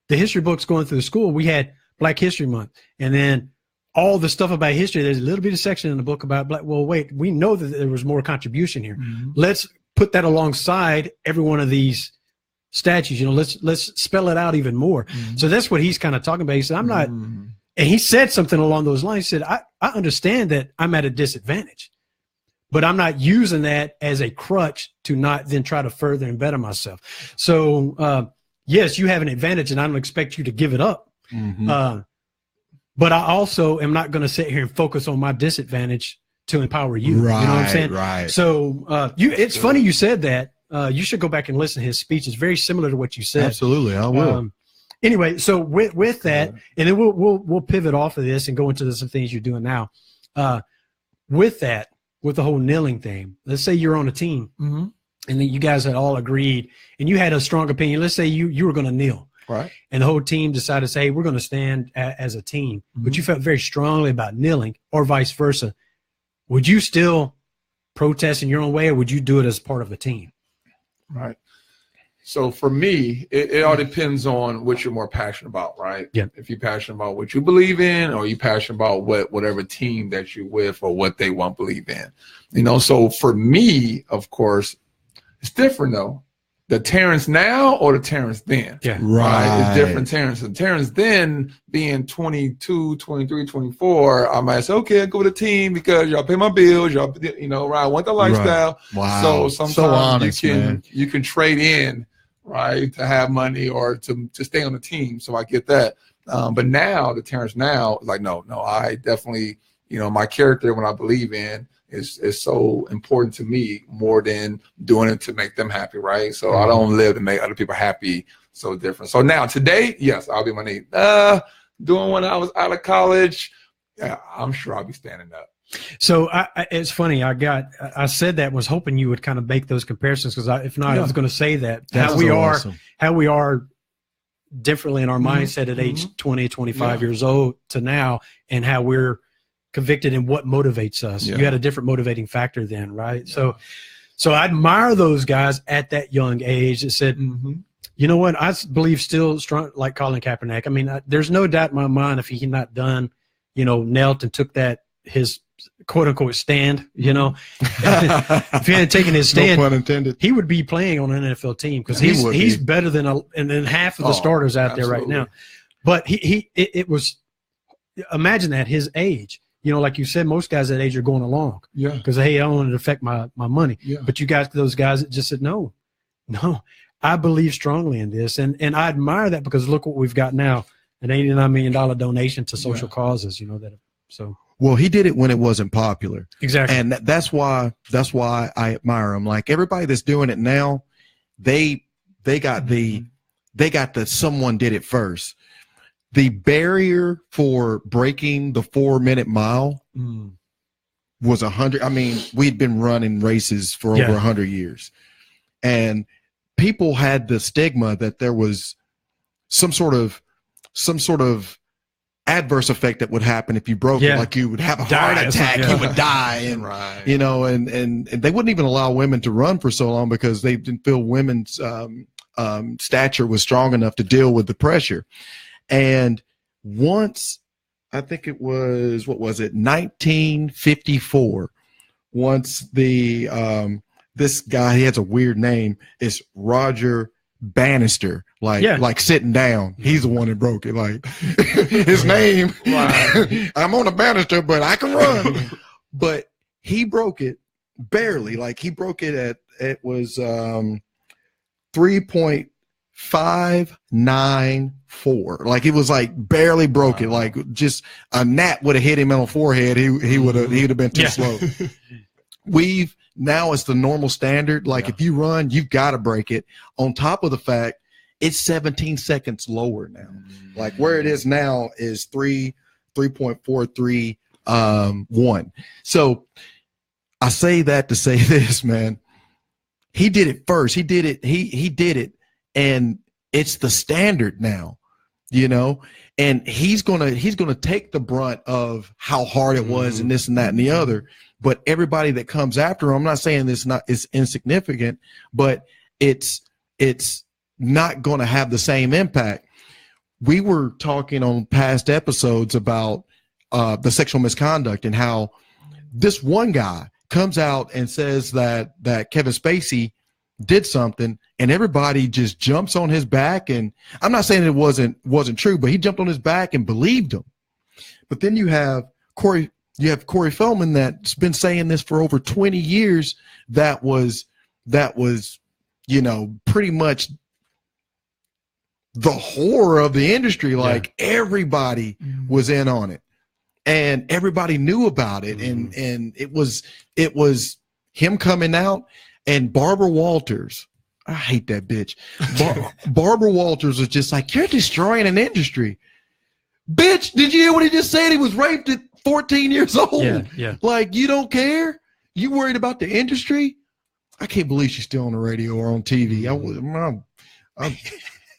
The history books going through the school, we had Black History Month, and then all the stuff about history. There's a little bit of section in the book about black. Well, wait, we know that there was more contribution here. Let's put that alongside every one of these statues. Let's spell it out even more. So that's what he's kind of talking about. He said, "I'm not," and he said something along those lines. He said, I understand that I'm at a disadvantage, but I'm not using that as a crutch to not then try to further and better myself. So yes, you have an advantage, and I don't expect you to give it up. But I also am not going to sit here and focus on my disadvantage to empower you. Right, you know what I'm saying? right. So it's funny you said that. You should go back and listen to his speech. It's very similar to what you said. Absolutely, I will. Anyway, so with that, and then we'll pivot off of this and go into some things you're doing now. With that, with the whole kneeling thing, let's say you're on a team, and then you guys had all agreed, and you had a strong opinion. Let's say you were going to kneel. Right. And the whole team decided to say, "Hey, we're going to stand as a team," but you felt very strongly about kneeling, or vice versa. Would you still protest in your own way, or would you do it as part of a team? Right. So for me, it all depends on what you're more passionate about, right? Yeah. If you're passionate about what you believe in, or you're passionate about whatever team that you're with, or what they want to believe in. So for me, of course, it's different though. The Terrance now or the Terrance then. Yeah. Right. It's different Terrance. And Terrance then being 22, 23, 24, I might say, okay, I'll go with the team because y'all pay my bills. Y'all, right. I want the lifestyle. Right. Wow. So sometimes so honest, you can trade in, right, to have money or to stay on the team. So I get that. But now the Terrance now is like, no, I definitely, my character, when I believe in, is so important to me more than doing it to make them happy, right? So I don't live to make other people happy. So different. So now today, yes, I'll be my knee. Doing when I was out of college, yeah, I'm sure I'll be standing up. So it's funny. I said that, was hoping you would kind of make those comparisons, because if not, I was going to say that how we are differently in our mindset at age 20, 25 years old to now, and how we're convicted in what motivates us. You had a different motivating factor then, right? So I admire those guys at that young age that said, you know what, I believe still strong, like Colin Kaepernick. I mean, there's no doubt in my mind if he had not done, knelt and took his quote unquote stand, if he hadn't taken his stand, no pun intended, he would be playing on an NFL team, because he's better than half of the starters out there right now. But it was, imagine that, his age. Like you said, most guys that age are going along. Yeah. Because, hey, I don't want it to affect my money. Yeah. But you guys, those guys that just said, no, I believe strongly in this. And I admire that, because look what we've got now, an $89 million donation to social causes, so. Well, he did it when it wasn't popular. Exactly. And that's why I admire him. Like everybody that's doing it now, they got the someone did it first. The barrier for breaking the 4-minute mile was 100. I mean, we'd been running races for over 100 years, and people had the stigma that there was some sort of adverse effect that would happen if you broke it, like you would have a heart attack, you would die, and and they wouldn't even allow women to run for so long because they didn't feel women's stature was strong enough to deal with the pressure. And once, I think it was, 1954, once this guy, he has a weird name, it's Roger Bannister, like sitting down. He's the one that broke it. Like his name, I'm on a banister, but I can run. But he broke it barely. Like he broke it it was 3.594. Like it was like barely broke it. Like just a gnat would have hit him on the forehead. He'd have been too slow. Now it's the normal standard. Like if you run, you've got to break it. On top of the fact, it's 17 seconds lower now. Like where it is now is 3.431. So I say that to say this, man. He did it first. He did it. He did it, and it's the standard now, And he's gonna take the brunt of how hard it was and this and that and the other. But everybody that comes after him, I'm not saying this is insignificant, but it's not going to have the same impact. We were talking on past episodes about the sexual misconduct and how this one guy comes out and says that Kevin Spacey did something, and everybody just jumps on his back. And I'm not saying it wasn't true, but he jumped on his back and believed him. But then you have Corey Feldman that's been saying this for over 20 years. That was pretty much the horror of the industry. Like everybody was in on it, and everybody knew about it. And it was him coming out, and Barbara Walters. I hate that bitch. Barbara Walters was just like, you're destroying an industry. Bitch, did you hear what he just said? He was raped at 14 years old. Yeah. Like, you don't care? You worried about the industry? I can't believe she's still on the radio or on TV. I'll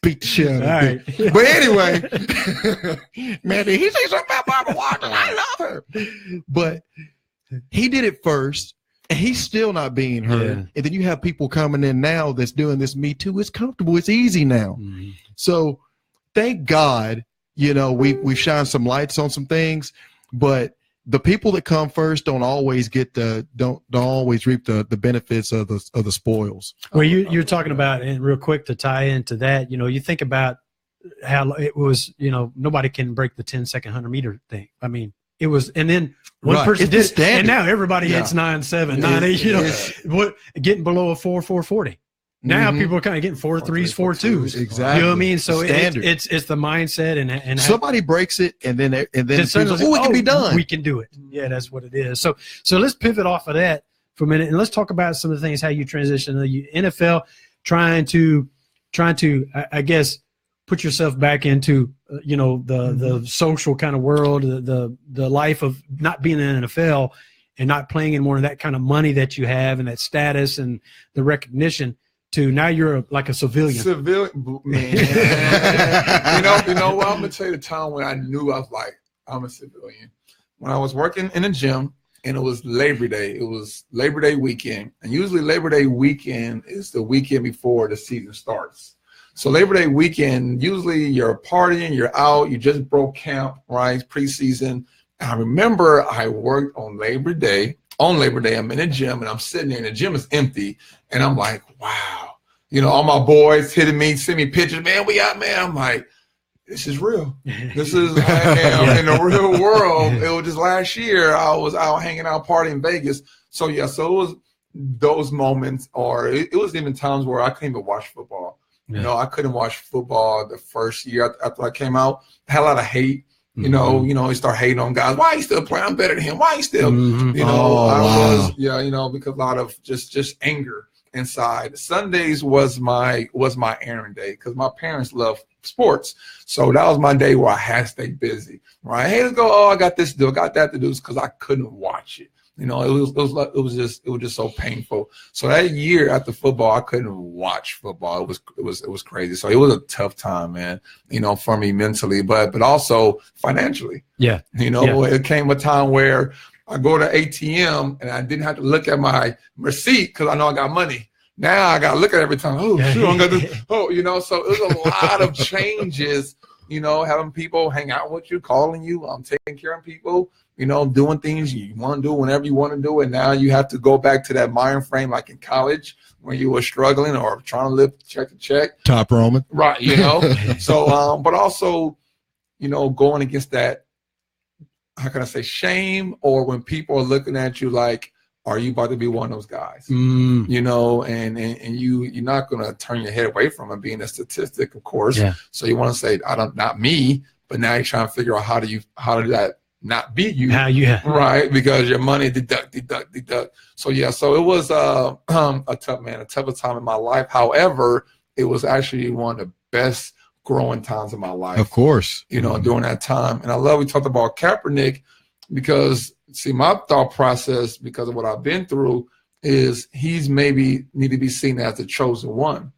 beat the shit out of her. But anyway, man, did he say something about Barbara Walters? I love her. But he did it first, and he's still not being heard. Yeah. And then you have people coming in now that's doing this Me Too. It's comfortable. It's easy now. So thank God, we've shined some lights on some things, but the people that come first don't always don't always reap the benefits of the spoils. Well, you're talking about, and real quick to tie into that, you think about how it was, nobody can break the 10-second 100-meter thing. I mean, it was, and then one person did it, and now everybody hits 9.7, 9.8. Getting below a 4.40. Now people are kind of getting 4.3s, 4.2s. Exactly. You know what I mean? So it's the mindset and somebody breaks it, and then it can be done. We can do it. Yeah, that's what it is. So let's pivot off of that for a minute, and let's talk about some of the things, how you transition to the NFL, trying to I guess put yourself back into the social kind of world, the life of not being in the NFL and not playing in more of that kind of money that you have and that status and the recognition. To now you're like a civilian. Man. you know what? I'm gonna tell you the time when I knew I was like, I'm a civilian. When I was working in a gym, and it was Labor Day. It was Labor Day weekend, and usually Labor Day weekend is the weekend before the season starts. So Labor Day weekend, usually you're partying, you're out, you just broke camp, right? Preseason. And I remember I worked on Labor Day. On Labor Day, I'm in the gym, and I'm sitting there, and the gym is empty. And I'm like, wow. All my boys hitting me, send me pictures. Man, we out, man. I'm like, this is real. This is in the real world. It was just last year, I was out hanging out, partying in Vegas. So, yeah, so it was those moments, or it was even times where I couldn't even watch football. Yeah. I couldn't watch football the first year after I came out. I had a lot of hate. You start hating on guys. Why are you still playing? I'm better than him. Why are you still, because a lot of just anger inside. Sundays was my errand day because my parents love sports. So that was my day where I had to stay busy, right? Hey, let's go. Oh, I got this to do. I got that to do because I couldn't watch it. It was just so painful. So that year after football, I couldn't watch football. It was crazy. So it was a tough time, man. For me mentally, but also financially. Yeah. It came a time where I go to ATM and I didn't have to look at my receipt because I know I got money. Now I got to look at it every time. Oh, shoot, I'm going to, oh, you know, so it was a lot of changes, you know, having people hang out with you, calling you, taking care of people, you know, doing things you want to do whenever you want to do it. Now you have to go back to that mind frame like in college when you were struggling or trying to live check to check. Top Roman. Right, you know. So, but also, you know, going against that, how can I say, shame, or when people are looking at you like, are you about to be one of those guys? You know, and you're not going to turn your head away from it being a statistic, of course. Yeah. So you want to say, not me, but now you're trying to figure out how do that not be you, right? Because your money deduct. So yeah, so it was a toughest time in my life. However, it was actually one of the best growing times of my life. Of course, you know, during that time. And I love we talked about Kaepernick because see, my thought process because of what I've been through is he's maybe need to be seen as the chosen one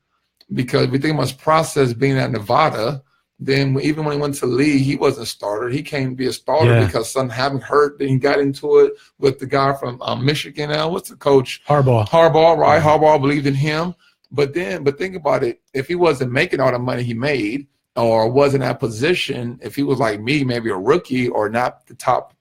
because we think about his process being at Nevada. Then even when he went to league, he wasn't a starter. He came to be a starter because something happened hurt. Then he got into it with the guy from Michigan. Now, what's the coach? Harbaugh, right? Harbaugh believed in him. But think about it. If he wasn't making all the money he made or wasn't in that position, if he was like me, maybe a rookie or not the top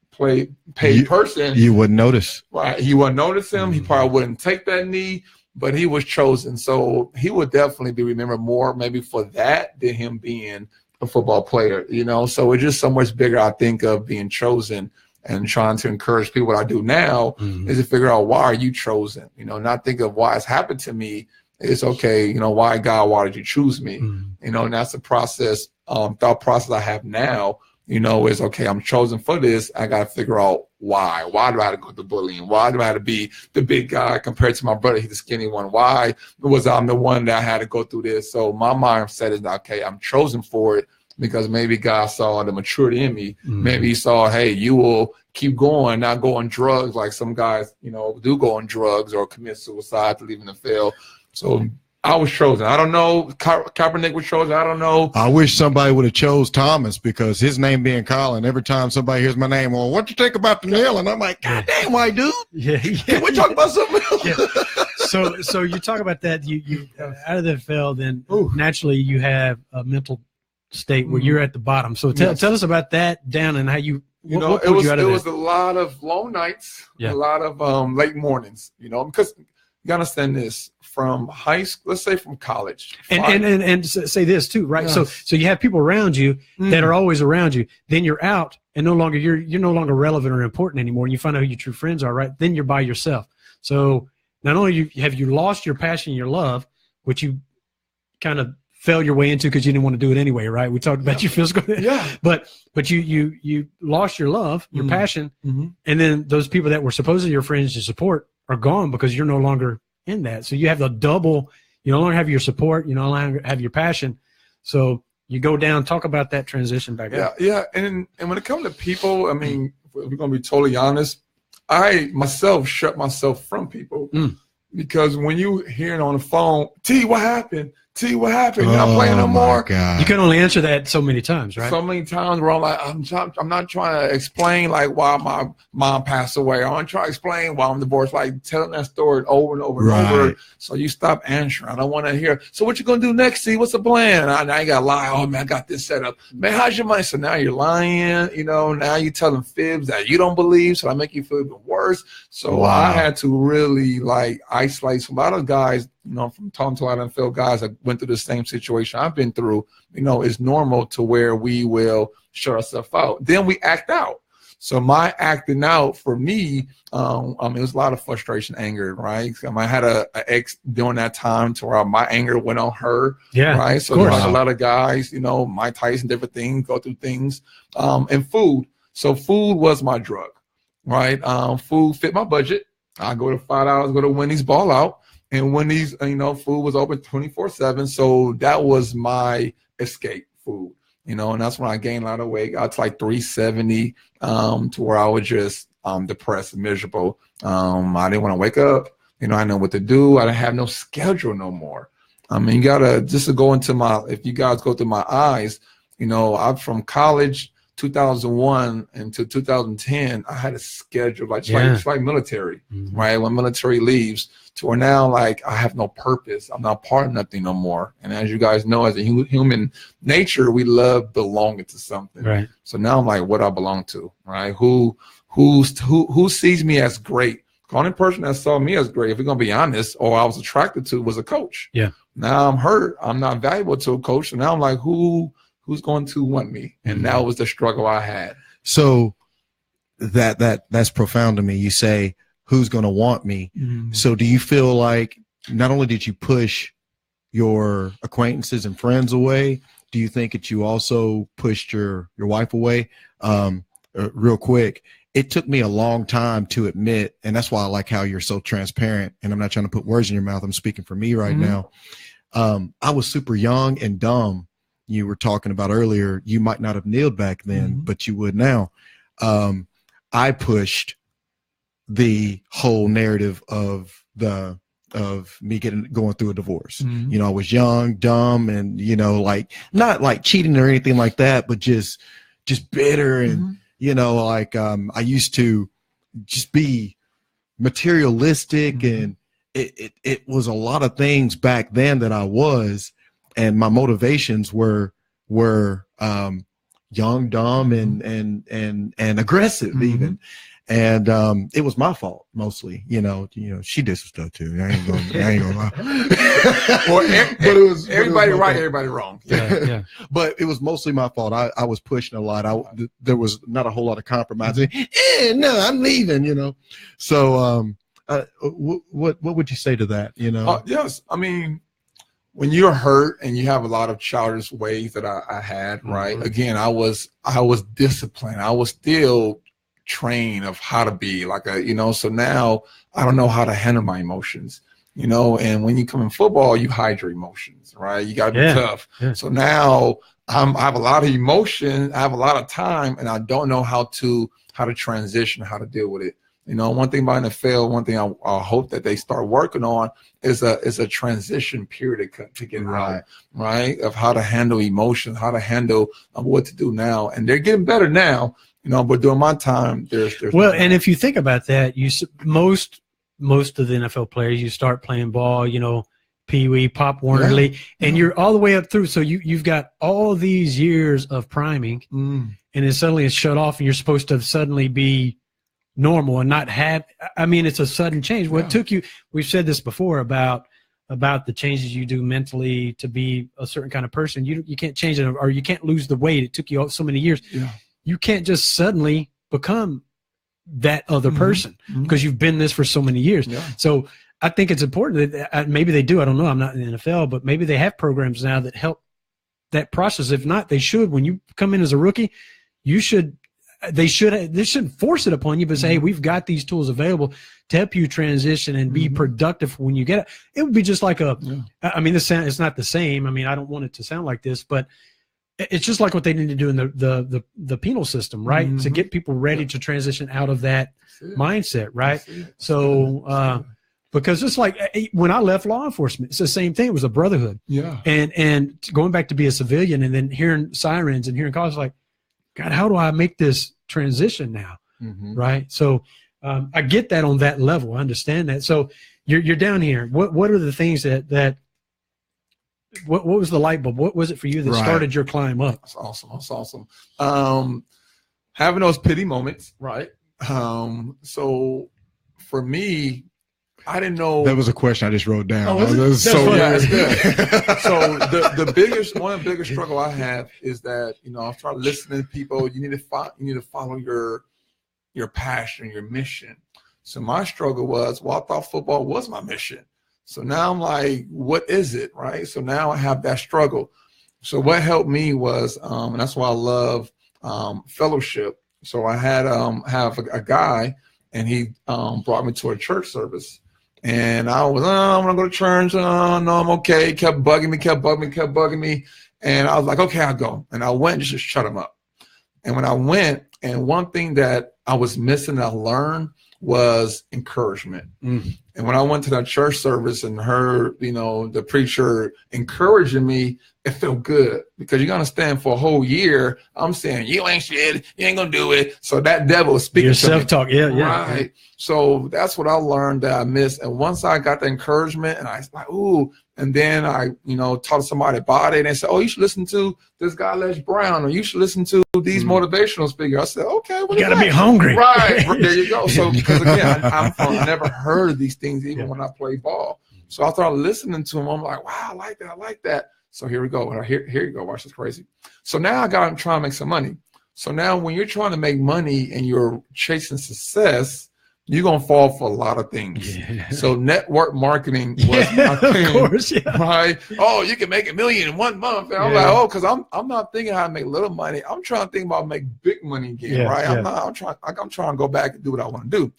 paid person, you wouldn't notice. Right? He wouldn't notice him. He probably wouldn't take that knee. But he was chosen, so he would definitely be remembered more maybe for that than him being a football player, you know. So it's just so much bigger, I think, of being chosen and trying to encourage people. What I do now is to figure out why are you chosen, you know, not think of why it's happened to me. It's okay, you know, why God, why did you choose me? You know, and that's the process, thought process I have now, you know, is okay, I'm chosen for this. I got to figure out why. Why do I have to go through bullying? Why do I have to be the big guy compared to my brother? He's the skinny one. Why was I the one that I had to go through this? So my mindset is, okay, I'm chosen for it because maybe God saw the maturity in me. Maybe he saw, hey, you will keep going, not go on drugs like some guys, you know, do go on drugs or commit suicide to leave in the field. So I was chosen. I don't know. Kaepernick was chosen. I don't know. I wish somebody would have chose Thomas because his name being Colin, every time somebody hears my name, well, what you think about the nail? And I'm like, God damn, white dude. Can we talk about something else? So you talk about that. You out of the field, then naturally you have a mental state where you're at the bottom. So tell us about that down and how you know, it was a lot of long nights, a lot of late mornings, you know, because you gotta understand this from high school, let's say from college. And say this too, right? Yes. So you have people around you that are always around you. Then you're out and you're no longer relevant or important anymore. And you find out who your true friends are, right? Then you're by yourself. So not only have you lost your passion, your love, which you kind of fell your way into because you didn't want to do it anyway, right? We talked about your physical, but you lost your love, your passion, and then those people that were supposedly your friends to support are gone because you're no longer in that. So you have the double. You no longer have your support. You no longer have your passion. So you go down. Talk about that transition back up. Yeah. And when it comes to people, I mean, if we're gonna be totally honest, I myself shut myself from people because when you hearing on the phone, T, what happened? T, what happened? You're not playing no more. God. You can only answer that so many times, right? So many times where I'm like, I'm not trying to explain like why my mom passed away. I'm trying to explain why I'm divorced, like telling that story over and over and over. So you stop answering. I don't want to hear. So what you gonna do next, T? What's the plan? I gotta lie. Oh man, I got this set up. Man, how's your money? So now you're lying, you know, now you're telling fibs that you don't believe, so I make you feel even worse. So I had to really like isolate. So a lot of guys, you know, from talking to a lot of NFL guys that went through the same situation I've been through, you know, it's normal to where we will shut ourselves out. Then we act out. So my acting out for me, it was a lot of frustration, anger, right? I had an ex during that time to where my anger went on her, right? So like a lot of guys, you know, Mike Tyson, different things, go through things, and food. So food was my drug, right? Food fit my budget. I go to $5, go to Wendy's, ball out. And Wendy's, you know, food was open 24/7. So that was my escape food, you know, and that's when I gained a lot of weight. Got to like 370 to where I was just depressed and miserable. I didn't want to wake up. You know, I didn't know what to do. I didn't have no schedule no more. I mean, you got to just to go into if you guys go through my eyes, you know, I'm from college 2001 into 2010, I had a schedule it's like military, Mm-hmm. right? When military leaves, to where now like I have no purpose. I'm not part of nothing no more. And as you guys know, as a human nature, we love belonging to something. Right. So now I'm like, what I belong to, right? Who sees me as great? The only person that saw me as great, if we're gonna be honest, or I was attracted to, was a coach. Yeah. Now I'm hurt. I'm not valuable to a coach. So now I'm like, who's going to want me? And that was the struggle I had. So that's profound to me. You say, who's going to want me? Mm-hmm. So do you feel like not only did you push your acquaintances and friends away, do you think that you also pushed your wife away? Real quick, it took me a long time to admit, and that's why I like how you're so transparent, and I'm not trying to put words in your mouth. I'm speaking for me right now. I was super young and dumb. You were talking about earlier, you might not have kneeled back then, but you would now. I pushed the whole narrative of me going through a divorce. You know, I was young, dumb, and, you know, like not like cheating or anything like that, but just bitter. And, you know, like, I used to just be materialistic, and it was a lot of things back then that I was, and my motivations were young, dumb, and aggressive even. And it was my fault mostly. You know, she did some stuff too. I ain't gonna lie. But it was everybody right, everybody wrong. Yeah. But it was mostly my fault. I was pushing a lot. There was not a whole lot of compromising. No, I'm leaving. You know. So what would you say to that? You know. Yes, I mean, when you're hurt and you have a lot of childish ways that I had, right? Again, I was disciplined. I was still trained of how to be like so now I don't know how to handle my emotions, and when you come in football, you hide your emotions, right? You got to be tough. Yeah. So now I have a lot of emotion. I have a lot of time, and I don't know how to transition, how to deal with it. One thing about NFL, one thing I hope that they start working on is a transition period to get out, right? Of how to handle emotions, how to handle what to do now. And they're getting better now, but during my time, there's well, and if you think about that, most of the NFL players, you start playing ball, Pee Wee, Pop Warner League, and you're all the way up through. So you've got all these years of priming, and then suddenly it's shut off, and you're supposed to suddenly be normal and not have, it's a sudden change. What took you, we've said this before about the changes you do mentally to be a certain kind of person. You can't change it, or you can't lose the weight. It took you so many years. Yeah. You can't just suddenly become that other person because you've been this for so many years. Yeah. So I think it's important that maybe they do. I don't know. I'm not in the NFL, but maybe they have programs now that help that process. If not, they should. When you come in as a rookie, they shouldn't force it upon you, but say, hey, we've got these tools available to help you transition and be productive when you get it. It would be just like it's not the same. I don't want it to sound like this, but it's just like what they need to do in the penal system, right? To get people ready to transition out of that mindset, right? So, because it's like when I left law enforcement, it's the same thing. It was a brotherhood. Yeah. And going back to be a civilian and then hearing sirens and hearing calls, like, God, how do I make this transition now? Right. So I get that on that level. I understand that. So you're down here. What are the things that what was the light bulb? What was it for you that started your climb up? That's awesome. That's awesome. Having those pity moments. Right. So for me, I didn't know. That was a question I just wrote down. Oh, it's good. So one of the biggest struggle I have is that, I've tried listening to people. You need to follow your passion, your mission. So my struggle was, I thought football was my mission. So now I'm like, what is it? Right. So now I have that struggle. So what helped me was, and that's why I love fellowship. So I had have a guy, and he brought me to a church service. And I was, I'm going to go to church. No, I'm okay. Kept bugging me. And I was like, okay, I'll go. And I went and just shut him up. And when I went, and one thing that I was missing, I learned, was encouragement. And when I went to that church service and heard, you know, the preacher encouraging me, it felt good, because you got to stand for a whole year. I'm saying, you ain't shit, you ain't gonna do it. So that devil is speaking. Your to me. self-talk, yeah. Right. So that's what I learned that I missed. And once I got the encouragement, and I was like, ooh, and then I, you know, talked to somebody about it, and they said, oh, you should listen to this guy, Les Brown, or you should listen to these motivational speakers. I said, okay, You got to be hungry. Right. There you go. So, because again, I never heard of these things even when I played ball. So I started listening to them. I'm like, wow, I like that. I like that. So here we go. Here you go. Watch this crazy. So now I got to try and make some money. So now when you're trying to make money and you're chasing success, you're going to fall for a lot of things. Yeah. So network marketing was my thing. Of course, right? Oh, you can make $1 million in 1 month. And I'm like, oh, because I'm not thinking how to make little money. I'm trying to think about make big money again, right? I'm trying to go back and do what I want to do.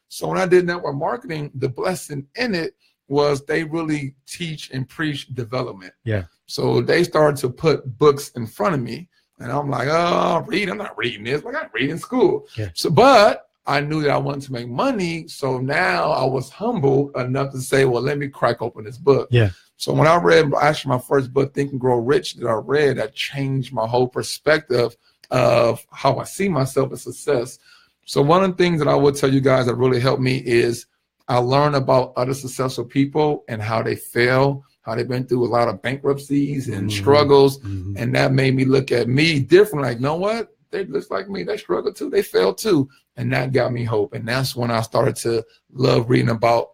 So when I did network marketing, the blessing in it was they really teach and preach development. Yeah. So they started to put books in front of me, and I'm like, oh, I'm not reading this. Like, I read in school. Yeah. So, but I knew that I wanted to make money. So now I was humble enough to say, well, let me crack open this book. Yeah. So when I read actually my first book, Think and Grow Rich, that changed my whole perspective of how I see myself as success. So one of the things that I would tell you guys that really helped me is I learned about other successful people and how they fail, how they've been through a lot of bankruptcies and struggles. And that made me look at me different. Like, you know what? They just like me. They struggle too. They fail too. And that got me hope. And that's when I started to love reading about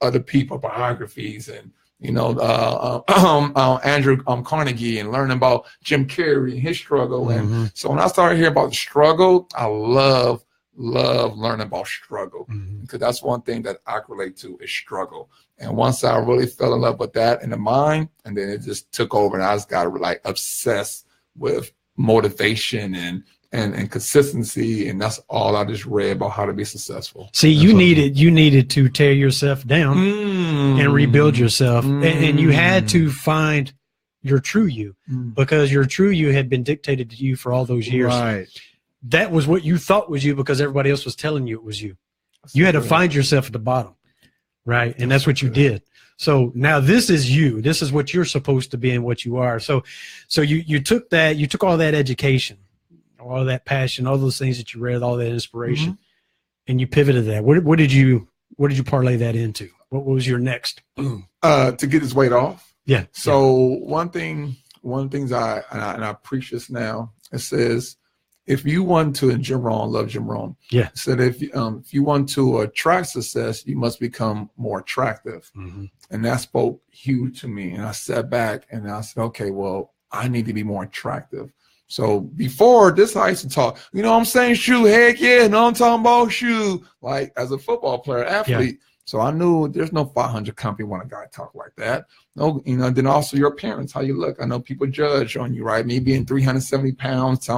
other people, biographies, and, you know, Andrew Carnegie, and learning about Jim Carrey and his struggle. And so when I started hearing about the struggle, I love learning about struggle, because that's one thing that I relate to is struggle. And once I really fell in love with that in the mind, and then it just took over, and I just got like obsessed with motivation and consistency, and that's all I just read about how to be successful. See, you needed to tear yourself down and rebuild yourself, and you had to find your true you, because your true you had been dictated to you for all those years. Right. That was what you thought was you, because everybody else was telling you it was you. You had to find yourself at the bottom, right? And that's what you did. So now this is you. This is what you're supposed to be and what you are. So you took that, you took all that education, all that passion, all those things that you read, all that inspiration, and you pivoted that. What did you parlay that into? What was your next? To get his weight off. Yeah. So one thing I preach this now. It says, if you want to, and Jim Rohn, love Jim Rohn. Yeah. Said if you want to attract success, you must become more attractive. And that spoke huge to me. And I sat back and I said, okay, well, I need to be more attractive. So before this, I used to talk, you know what I'm saying? Shoe, heck yeah. No, I'm talking about shoe. Like as a football player, athlete. Yeah. So I knew there's no 500 company want a guy talk like that. No, you know, then also your appearance, how you look. I know people judge on you, right? Me being 370 pounds.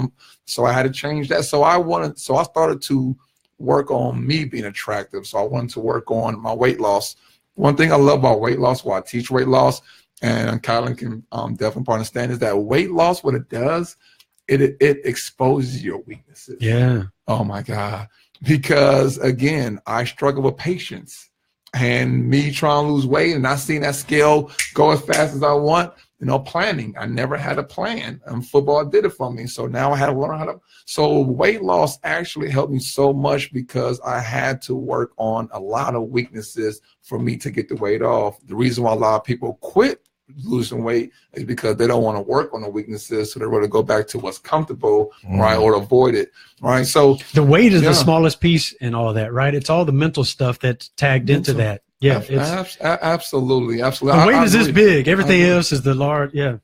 So I had to change that. So I started to work on me being attractive. So I wanted to work on my weight loss. One thing I love about weight loss, while I teach weight loss, and Kylan can definitely understand, is that weight loss, what it does, it exposes your weaknesses. Yeah. Oh my God. Because again, I struggle with patience, and me trying to lose weight and not seeing that scale go as fast as I want, you know, planning. I never had a plan, and football did it for me. So now I had to learn how to. So weight loss actually helped me so much, because I had to work on a lot of weaknesses for me to get the weight off. The reason why a lot of people quit losing weight is because they don't want to work on the weaknesses, so they want to go back to what's comfortable, right, or avoid it, right? So the weight is the smallest piece in all of that, right? It's all the mental stuff that's tagged into that. Yeah, absolutely. The weight is this big. Everything else is the large. Yeah.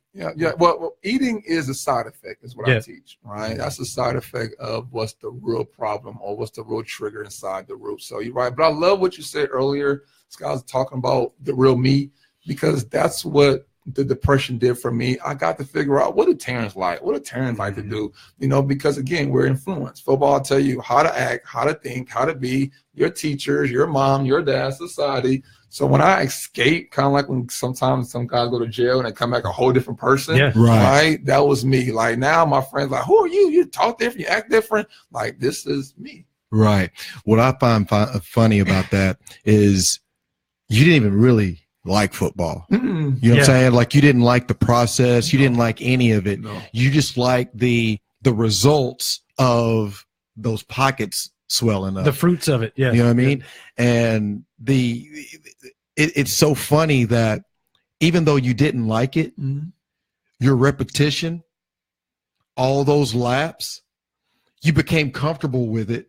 Well, eating is a side effect, is what I teach, right? That's a side effect of what's the real problem, or what's the real trigger inside the root. So you're right, but I love what you said earlier. Scott was talking about the real me, because that's what the depression did for me. I got to figure out, what did Terrance like? What did Terrance like to do? You know, because again, we're influenced. Football will tell you how to act, how to think, how to be, your teachers, your mom, your dad, society. So when I escape, kind of like when sometimes some guys go to jail and they come back a whole different person, right? That was me. Like now my friends like, who are you? You talk different, you act different. Like this is me. Right. What I find funny about that is you didn't even really like football. You know what I'm saying? Like you didn't like the process. You didn't like any of it. No. You just liked the results of those pockets swelling up. The fruits of it. Yeah. You know what I mean? And it's so funny that even though you didn't like it, your repetition, all those laps, you became comfortable with it.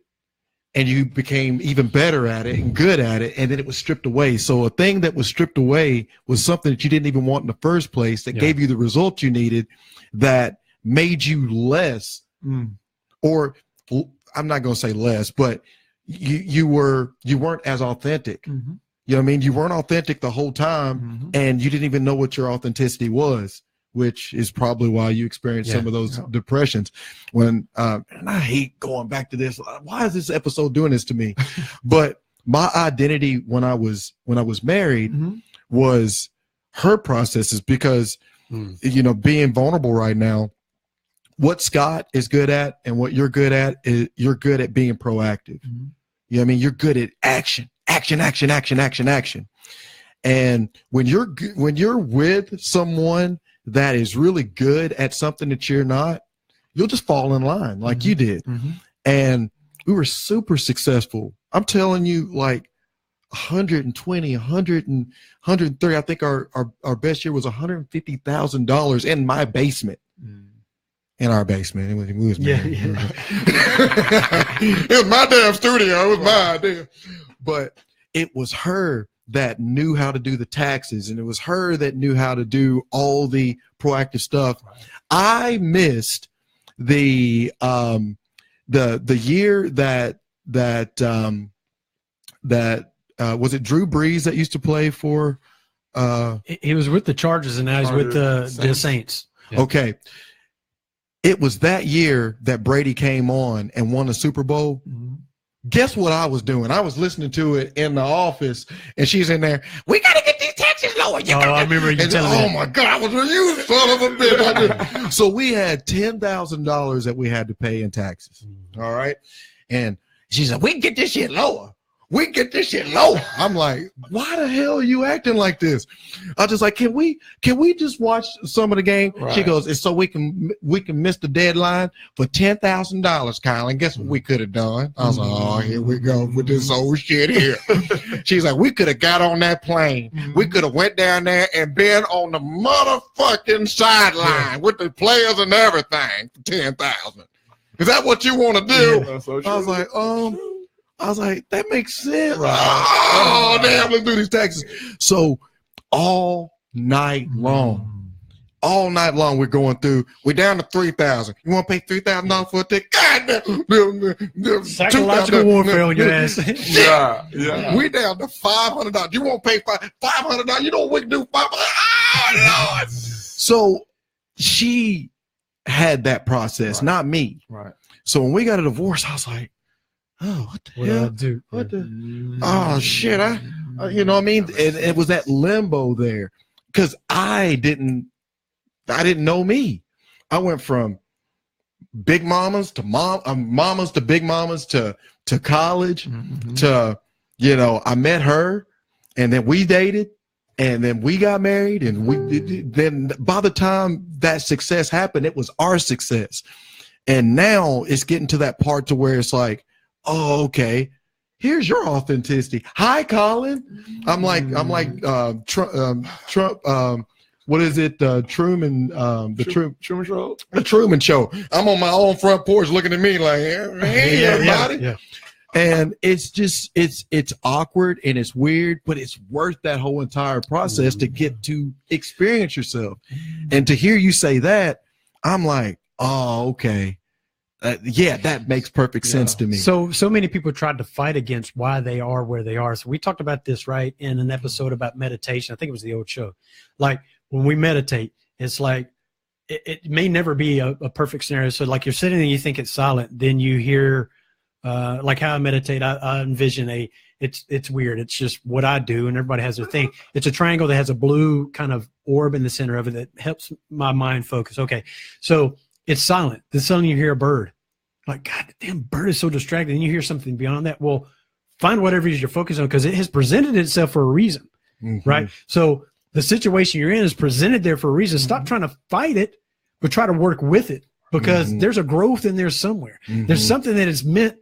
And you became even better at it and good at it, and then it was stripped away. So a thing that was stripped away was something that you didn't even want in the first place that gave you the result you needed, that made you less, or I'm not going to say less, but you weren't as authentic. You know what I mean? You weren't authentic the whole time, and you didn't even know what your authenticity was, which is probably why you experienced some of those depressions. When and I hate going back to this. Why is this episode doing this to me? But my identity when I was married was her processes, because you know, being vulnerable right now, what Scott is good at and what you're good at is you're good at being proactive. You know what I mean? You're good at action. And when you're with someone that is really good at something that you're not, you'll just fall in line like you did. And we were super successful. I'm telling you, like 120, 100 and 130. I think our best year was $150,000 in my basement. In our basement. It was it was my damn studio. It was my idea. But it was her that knew how to do the taxes, and it was her that knew how to do all the proactive stuff. I missed the year that was it Drew Brees that used to play for he was with the Chargers and now he's with the Saints. Okay. It was that year that Brady came on and won the Super Bowl. Guess what I was doing? I was listening to it in the office, and she's in there. We got to get these taxes lower. I remember you telling me. Oh my God, I was you son of a bitch. So we had $10,000 that we had to pay in taxes. All right, and she said, "We can get this shit lower. We can get this shit lower." I'm like, "Why the hell are you acting like this?" I was just like, "Can we just watch some of the game?" Right. She goes, "It's so we can miss the deadline for $10,000, Kyle." And guess what we could have done? I was like, "Oh, here we go with this old shit here." She's like, "We could have got on that plane. We could have went down there and been on the motherfucking sideline with the players and everything for $10,000. Is that what you want to do?" Yeah, so I was like, I was like, that makes sense. Right. Oh, damn, let's do these taxes. So all night long, we're going through. We're down to $3,000. You want to pay $3,000 for a ticket? God damn. Psychological warfare on your ass. Yeah. We down to $500. You want to pay $500? You know what we can do? $500. Oh, Lord. So she had that process, not me. Right. So when we got a divorce, I was like, oh, what the hell? Do? What the? Oh shit! You know what I mean? It was that limbo there, because I didn't know me. I went from big mamas to mamas to big mamas to college to, you know, I met her, and then we dated, and then we got married, and then by the time that success happened, it was our success, and now it's getting to that part to where it's like, oh, okay. Here's your authenticity. Hi, Colin. I'm like Trump. What is it? Truman. Truman Show. The Truman Show. I'm on my own front porch looking at me like, hey, everybody. Yeah. And it's just it's awkward and it's weird, but it's worth that whole entire process to get to experience yourself. And to hear you say that, I'm like, oh, okay. Yeah, that makes perfect sense to me. So many people tried to fight against why they are where they are. So we talked about this, right, in an episode about meditation. I think it was the old show. Like when we meditate, it's like it may never be a perfect scenario. So like you're sitting and you think it's silent, then you hear like how I meditate. I envision it's weird. It's just what I do, and everybody has their thing. It's a triangle that has a blue kind of orb in the center of it that helps my mind focus. Okay, so it's silent. Then suddenly you hear a bird. like, God damn, bird is so distracted. And you hear something beyond that. Well, find whatever it is you're focused on, because it has presented itself for a reason, right? So the situation you're in is presented there for a reason. Stop trying to fight it, but try to work with it, because there's a growth in there somewhere. There's something that is meant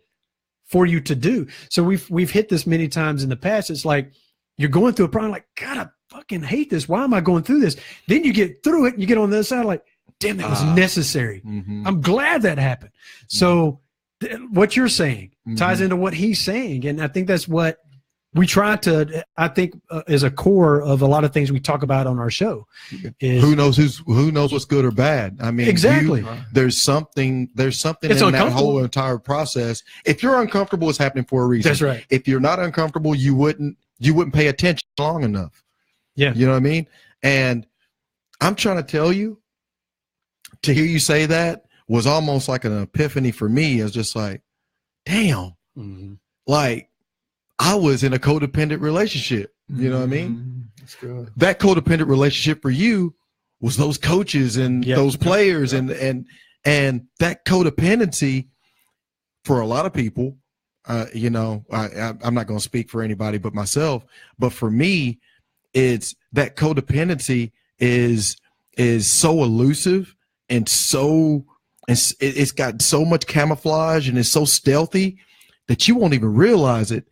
for you to do. So we've hit this many times in the past. It's like you're going through a problem, like, God, I fucking hate this. Why am I going through this? Then you get through it and you get on the other side, like, damn, that was necessary. I'm glad that happened. So what you're saying ties into what he's saying. And I think that's what we try to, I think, is a core of a lot of things we talk about on our show. Is, who knows what's good or bad? I mean, exactly. There's something in that whole entire process. If you're uncomfortable, it's happening for a reason. That's right. If you're not uncomfortable, you wouldn't pay attention long enough. Yeah. You know what I mean? And I'm trying to tell you, to hear you say that was almost like an epiphany for me. It's just like, damn, like, I was in a codependent relationship. You know what I mean? That's good. That codependent relationship for you was those coaches and those players and that codependency for a lot of people. You know, I'm not going to speak for anybody but myself, but for me, it's that codependency is so elusive and it's got so much camouflage and it's so stealthy that you won't even realize it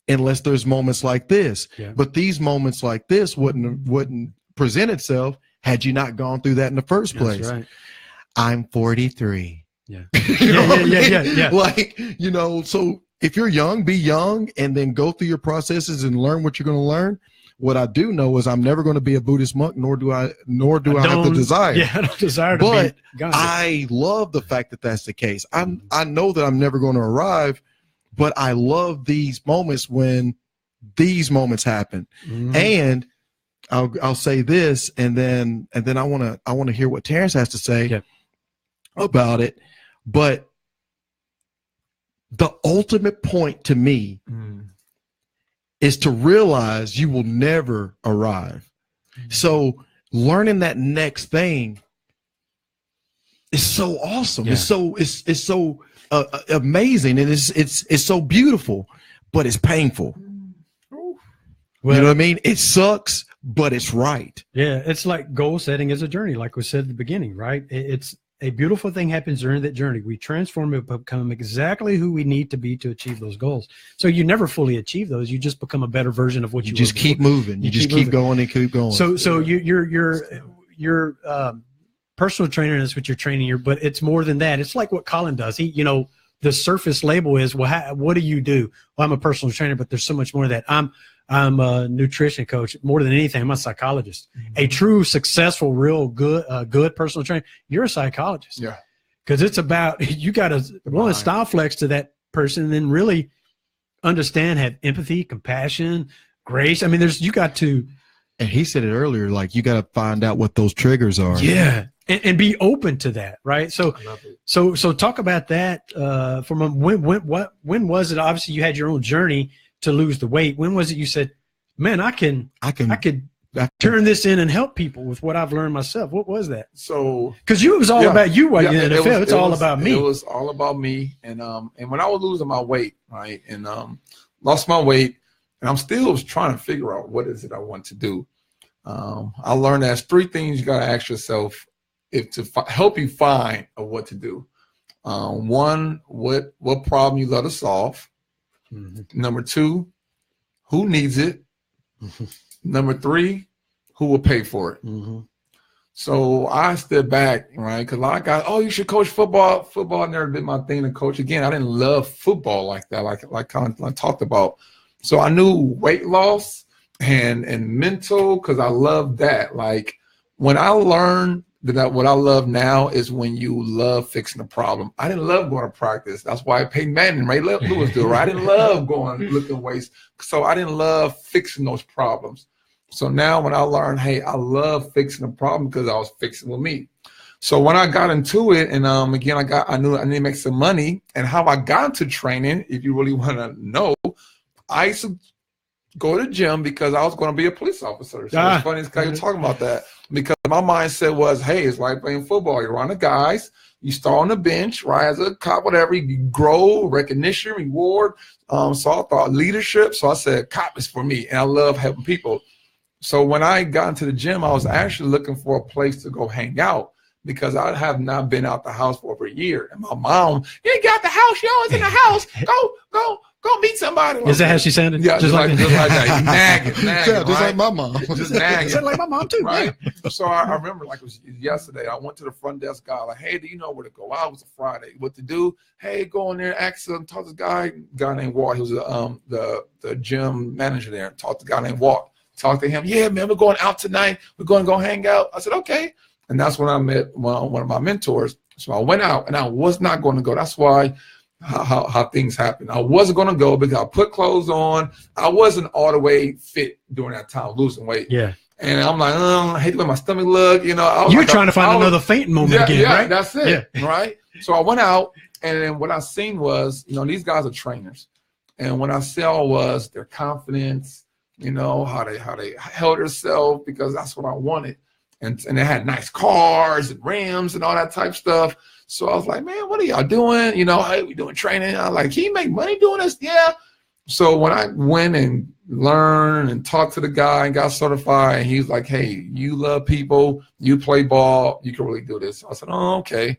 unless there's moments like this. But these moments like this wouldn't present itself had you not gone through that in the first place. That's right. I'm 43. Yeah. Yeah. Like, you know, so if you're young, be young and then go through your processes and learn what you're going to learn. What I do know is I'm never going to be a Buddhist monk, nor do I have the desire. Yeah, I don't desire to but be. I love the fact that that's the case. I know that I'm never going to arrive, but I love these moments when these moments happen. And I'll say this, and then I want to hear what Terrance has to say about it. But the ultimate point to me is to realize you will never arrive. So learning that next thing is so awesome. It's so amazing, and it's so beautiful, but it's painful. Well, you know what I mean? It sucks, but it's right. Yeah, it's like goal setting is a journey, like we said at the beginning, right? It's a beautiful thing happens during that journey. We transform and become exactly who we need to be to achieve those goals. So you never fully achieve those. You just become a better version of what you just keep moving. You just keep going and keep going. So you're personal trainer, that's what you're training but it's more than that. It's like what Colin does. He, you know, the surface label is, well, what do you do? Well, I'm a personal trainer, but there's so much more to that. I'm a nutrition coach. More than anything, I'm a psychologist. A true, successful, real good personal trainer. You're a psychologist. Yeah. Because it's about, you got to style flex to that person and then really understand, have empathy, compassion, grace. I mean, you got to. And he said it earlier, like, you got to find out what those triggers are. Yeah. And be open to that, right? So talk about that. When was it? Obviously, you had your own journey to lose the weight. When was it you said, man, I could turn this in and help people with what I've learned myself? What was that? So, because it was all about you while you're in the NFL. It's all about me. It was all about me. And when I was losing my weight, right, and lost my weight, and I'm still trying to figure out what is it I want to do. I learned there's 3 things you got to ask yourself to help you find what to do. One, what problem you love to solve. Number 2, who needs it? Number 3, who will pay for it? So I stood back, right? Because a lot of guys, you should coach football. Football never been my thing to coach. Again, I didn't love football like that, like I talked about. So I knew weight loss and mental, because I love that. Like, when I learned that what I love now is when you love fixing a problem. I didn't love going to practice. That's why Peyton Manning and Ray Lewis do it, right? I didn't love going lifting weights. So I didn't love fixing those problems. So now when I learned, hey, I love fixing a problem because I was fixing with me. So when I got into it, and again, I knew I needed to make some money. And how I got into training, if you really want to know, I used to go to the gym because I was going to be a police officer. So it's funny, it's you're talking about that. because my mindset was, hey, it's like playing football. You're on the guys. You start on the bench, right, as a cop, whatever. You grow, recognition, reward. So I thought leadership. So I said, cop is for me, and I love helping people. So when I got into the gym, I was actually looking for a place to go hang out because I have not been out the house for over a year. And my mom, you ain't got the house, you always in the house. Go meet somebody. Is that how she sounded? Yeah, just like that. Nagging, Yeah, just right? like my mom. Just nagging. Sounded like my mom too. Right. So I remember like it was yesterday. I went to the front desk guy, like, hey, do you know where to go? It was a Friday. What to do? Hey, go in there, ask him, talk to this guy named Walt. He was the gym manager there. Talk to the guy named Walt. Talk to him. Yeah, man, we're going out tonight. We're going to go hang out. I said, okay. And that's when I met one of my mentors. So I went out, and I was not going to go. That's why how things happen. I wasn't going to go because I put clothes on. I wasn't all the way fit during that time, losing weight. Yeah. And I'm like, I hate the way my stomach look. You know, you're trying to find another fainting moment again, yeah, right? That's it, yeah. Right? So I went out, and then what I seen was, these guys are trainers. And what I saw was their confidence, how they held themselves, because that's what I wanted. And they had nice cars and rims and all that type stuff. So I was like, man, what are y'all doing? Hey, we doing training. I'm like, can you make money doing this? Yeah. So when I went and learned and talked to the guy and got certified, and he's like, hey, you love people, you play ball, you can really do this. I said, oh, okay.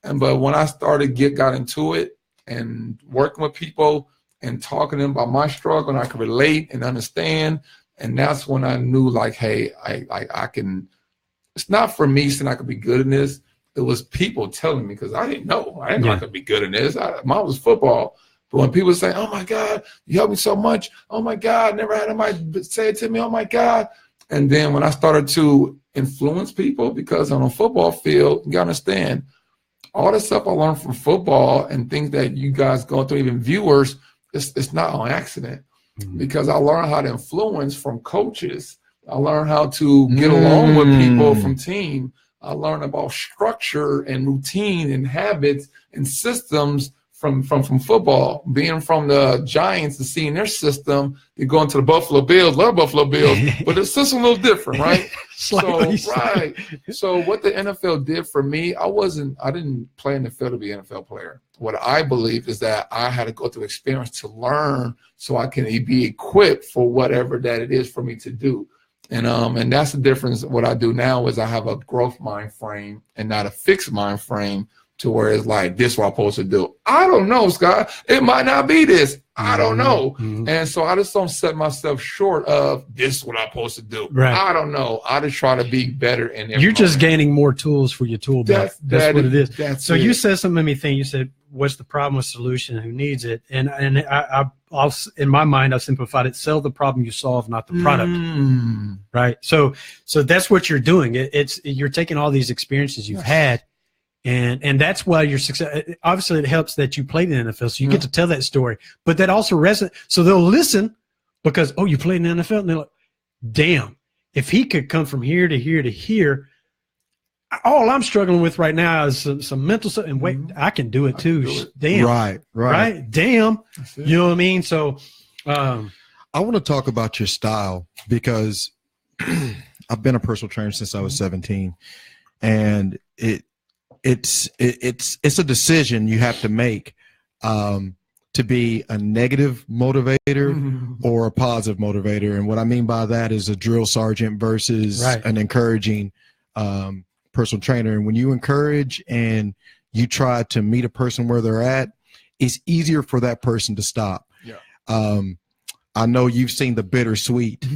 But when I started got into it and working with people and talking to them about my struggle, and I could relate and understand, and that's when I knew, like, hey, I can. It's not for me saying I could be good in this. It was people telling me, because I didn't know. I didn't know I could be good in this. Mine was football. But when people say, oh, my God, you helped me so much. Oh, my God, never had anybody say it to me. Oh, my God. And then when I started to influence people, because on a football field, you got to understand, all the stuff I learned from football and things that you guys go through, even viewers, it's not on accident. Because I learned how to influence from coaches. I learned how to get along with people from team. I learned about structure and routine and habits and systems from football. Being from the Giants and seeing their system, you're going to the Buffalo Bills, love Buffalo Bills, but the system a little different, right? So what the NFL did for me, I didn't play in the field to be an NFL player. What I believe is that I had to go through experience to learn so I can be equipped for whatever that it is for me to do. And that's the difference. What I do now is I have a growth mind frame and not a fixed mind frame, to where it's like, this is what I'm supposed to do. I don't know, Scott. It might not be this. I don't know. And so I just don't set myself short of this is what I'm supposed to do. Right. I don't know. I just try to be better in every You're just moment. gaining more tools for your tool belt. That's what it is. So you said something to me thing. You said, what's the problem with solution? Who needs it? And I'll in my mind, I simplified it. Sell the problem you solve, not the product. Right. So that's what you're doing. You're taking all these experiences you've had, and that's why you're successful. Obviously, it helps that you played in the NFL, so you get to tell that story. But that also resonates. So they'll listen because, oh, you played in the NFL, and they're like, damn, if he could come from here to here to here, all I'm struggling with right now is some mental stuff. And wait, I can do it too. Damn. Right. Damn. You know what I mean? So I want to talk about your style, because I've been a personal trainer since I was 17, and it's a decision you have to make to be a negative motivator or a positive motivator. And what I mean by that is a drill sergeant versus an encouraging personal trainer. And when you encourage and you try to meet a person where they're at, it's easier for that person to stop. I know you've seen the bittersweet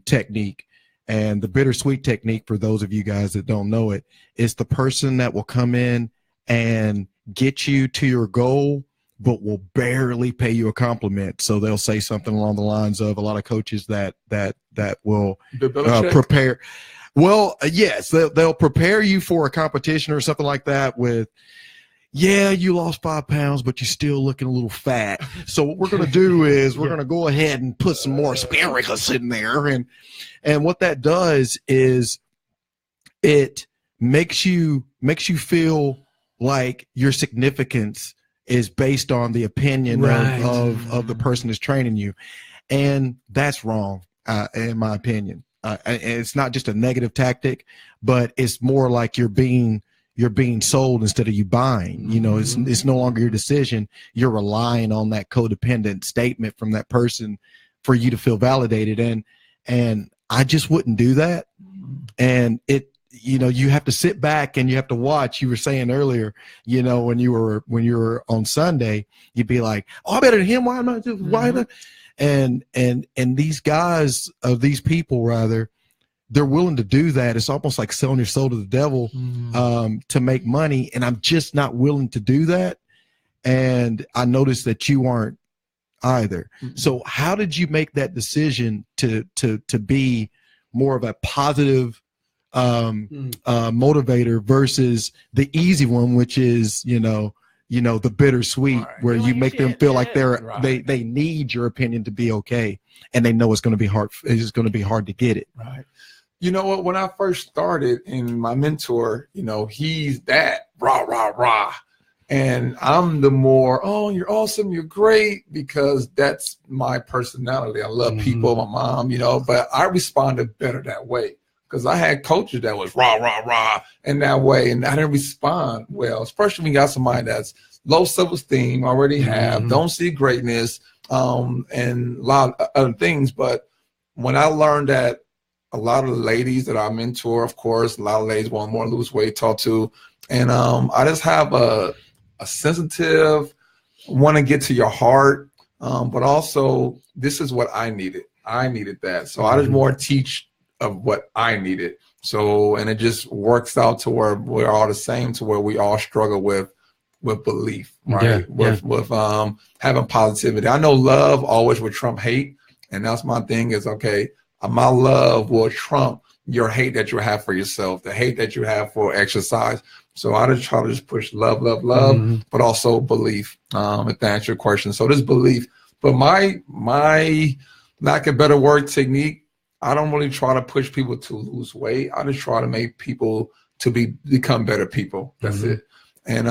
technique. And the bittersweet technique, for those of you guys that don't know it, is the person that will come in and get you to your goal, but will barely pay you a compliment. So they'll say something along the lines of, a lot of coaches that will prepare. Well, yes, they'll prepare you for a competition or something like that with, yeah, you lost 5 pounds, but you're still looking a little fat. So what we're going to do is we're going to go ahead and put some more asparagus in there. And what that does is it makes you feel like your significance is based on the opinion of the person that's training you. And that's wrong, in my opinion. and it's not just a negative tactic, but it's more like you're being sold instead of you buying. You know, it's no longer your decision. You're relying on that codependent statement from that person for you to feel validated. And I just wouldn't do that. And you have to sit back and you have to watch. You were saying earlier, when you were on Sunday, you'd be like, oh, I'm better than him. Why am I just why not? And these guys, these people rather, they're willing to do that. It's almost like selling your soul to the devil to make money. And I'm just not willing to do that. And I noticed that you aren't either. So how did you make that decision to be more of a positive motivator versus the easy one, which is, the bittersweet, where you make them feel like they need your opinion to be okay. And they know it's going to be hard. It's going to be hard to get it. Right. You know what? When I first started, and my mentor, he's that rah, rah, rah. And I'm the more, oh, you're awesome, you're great, because that's my personality. I love people, my mom, but I responded better that way, because I had coaches that was rah, rah, rah in that way, and I didn't respond well, especially when you got somebody that's low self-esteem, already don't see greatness, and a lot of other things. But when I learned that a lot of the ladies that I mentor, of course, a lot of ladies want more lose weight, talk to, and I just have a sensitive, want to get to your heart, but also this is what I needed. I needed that. So I just more teach of what I needed. So, and it just works out to where we're all the same, to where we all struggle with belief, right? With having positivity. I know love always will trump hate. And that's my thing is, okay, my love will trump your hate that you have for yourself, the hate that you have for exercise. So I just try to just push love, but also belief, if that answers your question. So this belief, but my lack of better word technique, I don't really try to push people to lose weight. I just try to make people to become better people. That's it. And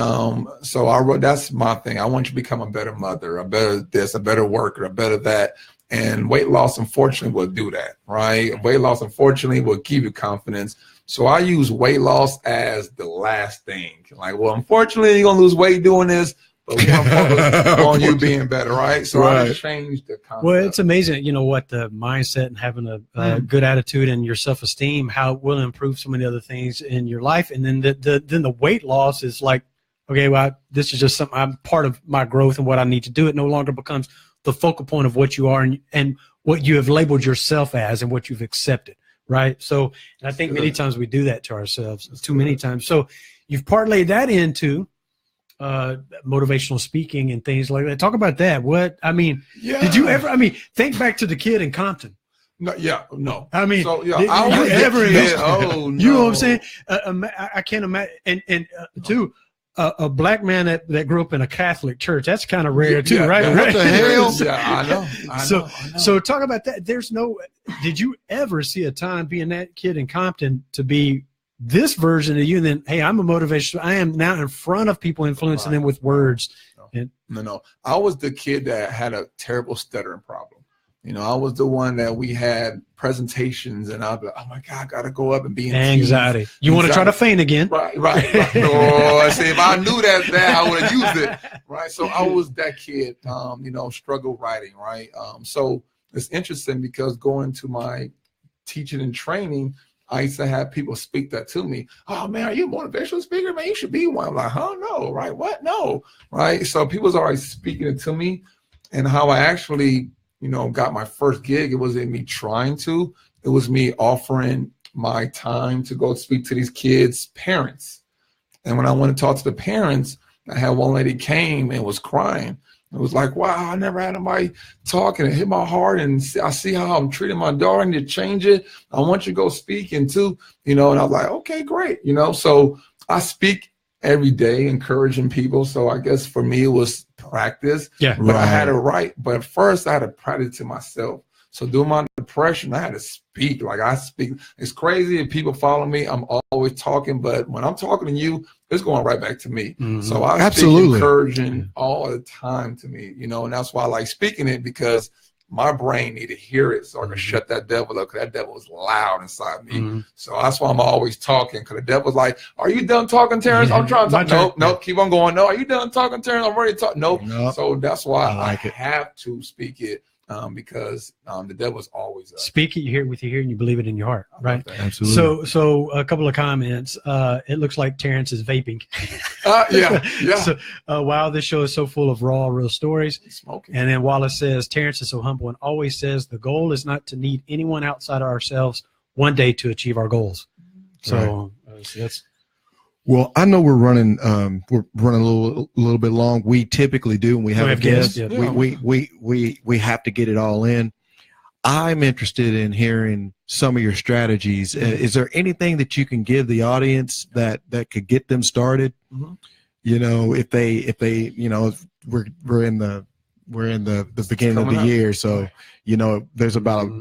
so that's my thing. I want you to become a better mother, a better this, a better worker, a better that. And weight loss, unfortunately, will do that, right? Weight loss, unfortunately, will give you confidence. So I use weight loss as the last thing. Like, well, unfortunately, you're going to lose weight doing this, but we're going to focus on you being better, right? So I just changed the concept. Well, it's amazing, what the mindset and having a good attitude and your self-esteem, how it will improve so many other things in your life. And then the weight loss is like, okay, well, this is just something, I'm part of my growth and what I need to do. It no longer becomes the focal point of what you are and what you have labeled yourself as and what you've accepted, right? So, and I think many times we do that to ourselves, too many times. So you've parlayed that into motivational speaking and things like that. Talk about that. Did you ever, think back to the kid in Compton. No, no. I mean, so, you know what I'm saying? I can't imagine. And two, a black man that grew up in a Catholic church, that's kind of rare too, right? What the hell? Yeah, I know. So talk about that. Did you ever see a time being that kid in Compton to be this version of you? And then, hey, I'm a motivational. I am now in front of people, influencing them with words. No. I was the kid that had a terrible stuttering problem. I was the one that we had presentations, and I'd be like, oh my God, I got to go up and be in anxiety. teams. You want to try to feign again? Right. Oh, see, if I knew that, I would have used it. Right. So I was that kid, struggle writing. Right. So it's interesting because going to my teaching and training, I used to have people speak that to me. Oh man, are you a motivational speaker? Man, you should be one. I'm like, huh? No. Right. What? No. Right. So people's always speaking it to me, and how I actually got my first gig. It wasn't me trying to. It was me offering my time to go speak to these kids' parents. And when I went to talk to the parents, I had one lady came and was crying. It was like, wow, I never had anybody talking. It hit my heart, and I see how I'm treating my daughter. I need to change it. I want you to go speak and and I was like, okay, great. So I speak every day, encouraging people. So I guess for me, it was practice. Yeah. But I had to write. But first, I had to practice to myself. So during my depression, I had to speak. Like I speak. It's crazy if people follow me. I'm always talking, but when I'm talking to you, it's going right back to me. So I speak encouraging all the time to me, and that's why I like speaking it, because my brain need to hear it so I can shut that devil up, because that devil is loud inside me. So that's why I'm always talking, because the devil's like, are you done talking, Terrance? I'm trying to talk. Nope, keep on going. No, are you done talking, Terrance? I'm ready to talk. Nope. So that's why I have to speak it. Because the devil's always speak it, you hear it with your ear, and you believe it in your heart, right? Absolutely. So a couple of comments. It looks like Terrance is vaping. Yeah. So, wow, this show is so full of raw, real stories. Smoking. And then Wallace says, Terrance is so humble and always says the goal is not to need anyone outside of ourselves one day to achieve our goals. So, so that's. Well, I know we're running a little bit long. We typically do when we have a guest. Yeah. We have to get it all in. I'm interested in hearing some of your strategies. Is there anything that you can give the audience that could get them started? You know, if they you know, we're in the beginning of the year, so you know there's about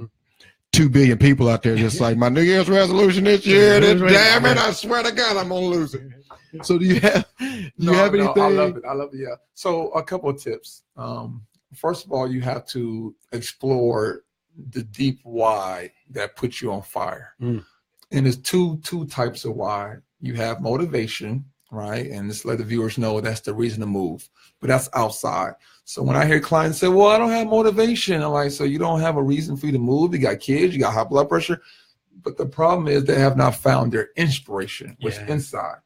2 billion people out there just like, my New Year's resolution this year, damn it, I swear to God, I'm gonna lose it. So do you have anything? I love it. Yeah. So a couple of tips. First of all, you have to explore the deep why that puts you on fire. And there's two types of why. You have motivation, right? And just let the viewers know that's the reason to move, but that's outside. So when I hear clients say, well, I don't have motivation, I'm like, so you don't have a reason for you to move? You got kids, you got high blood pressure. But the problem is they have not found their inspiration, which is inside.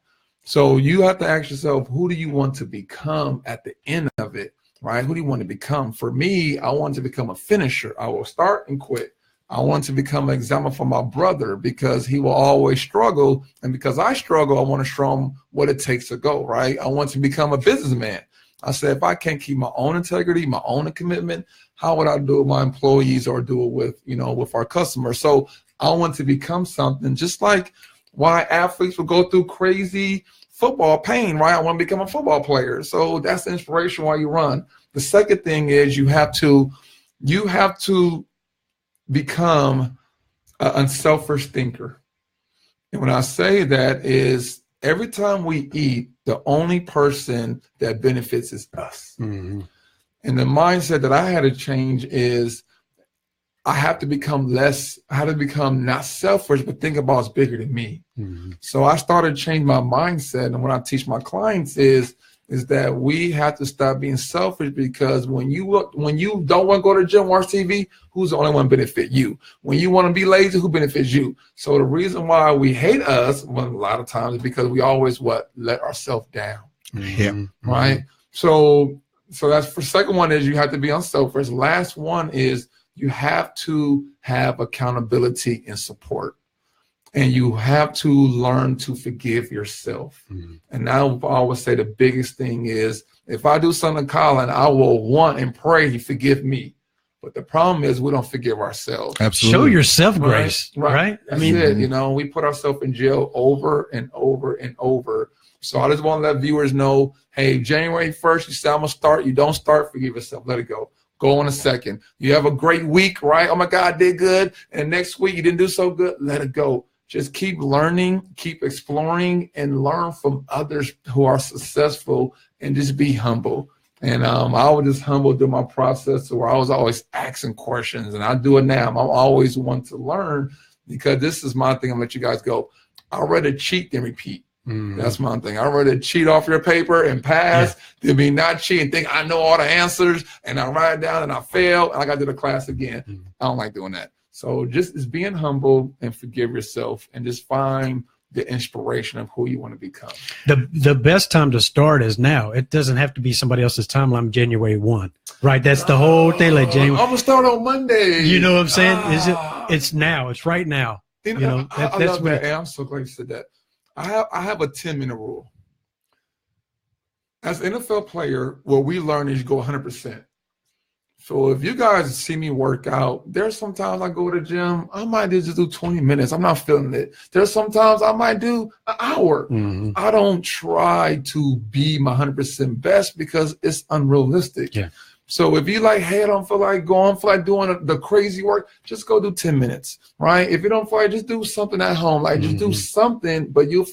So you have to ask yourself, who do you want to become at the end of it, right? Who do you want to become? For me, I want to become a finisher. I will start and quit. I want to become an example for my brother, because he will always struggle. And because I struggle, I want to show him what it takes to go, right? I want to become a businessman. I said, if I can't keep my own integrity, my own commitment, how would I do it with my employees or do it with, you know, with our customers? So I want to become something, just like why athletes will go through crazy football pain, right? I want to become a football player. So that's the inspiration why you run. The second thing is you have to become an unselfish thinker. And when I say that is, every time we eat, the only person that benefits is us. And the mindset that I had to change is I have to become not selfish, but think about what's bigger than me. So I started to change my mindset. And what I teach my clients is that we have to stop being selfish, because when you don't want to go to the gym, watch TV, who's the only one benefit? You. When you want to be lazy, who benefits you? So the reason why we hate us, well, a lot of times, is because we always let ourselves down. Right. So that's for second one is you have to be unselfish. Last one is you have to have accountability and support. And you have to learn to forgive yourself. And I always say the biggest thing is, if I do something to Colin, I will want and pray he forgive me. But the problem is we don't forgive ourselves. Absolutely. Show yourself grace, right? That's it. You know, we put ourselves in jail over and over and over. So I just want to let viewers know, hey, January 1st, you say I'm going to start. You don't start, forgive yourself. Let it go. Go on a second. You have a great week, right? Oh, my God, I did good. And next week you didn't do so good. Let it go. Just keep learning, keep exploring, and learn from others who are successful, and just be humble. And I was just humble through my process, where I was always asking questions, and I do it now. I'm always want to learn, because this is my thing. I'm gonna let you guys go. I'd rather cheat than repeat. That's my thing. I'd rather cheat off your paper and pass than be not cheat and think I know all the answers, and I write it down and I fail and I got to do the class again. I don't like doing that. So just being humble and forgive yourself, and just find the inspiration of who you want to become. The best time to start is now. It doesn't have to be somebody else's timeline, January 1. Right? That's the whole thing. Like January. I'm gonna start on Monday. You know what I'm saying? It's now. It's right now. You know, I love that. And I'm so glad you said that. I have a 10-minute rule. As an NFL player, what we learn is you go 100%. So if you guys see me work out, there's sometimes I go to the gym, I might just do 20 minutes. I'm not feeling it. There's sometimes I might do an hour. I don't try to be my 100% best, because it's unrealistic. So if you like, hey, I don't feel like going, feel like doing the crazy work, just go do 10 minutes, right? If you don't feel like, just do something at home, like just do something, but you'll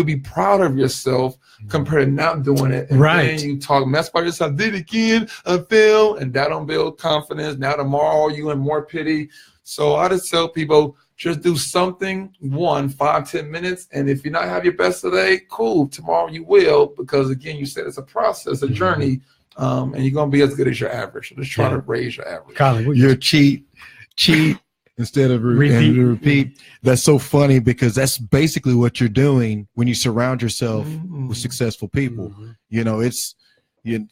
be proud of yourself compared to not doing it. And then you talk mess about yourself, did it again, I failed, and that don't build confidence. Now tomorrow you in more pity. So I just tell people, just do something, 5-10 minutes. And if you not have your best today, cool. Tomorrow you will, because again, you said it's a process, a journey, and you're going to be as good as your average. So just try to raise your average. Colin, you're cheat instead of repeat. That's so funny, because that's basically what you're doing when you surround yourself with successful people. You know, it's you're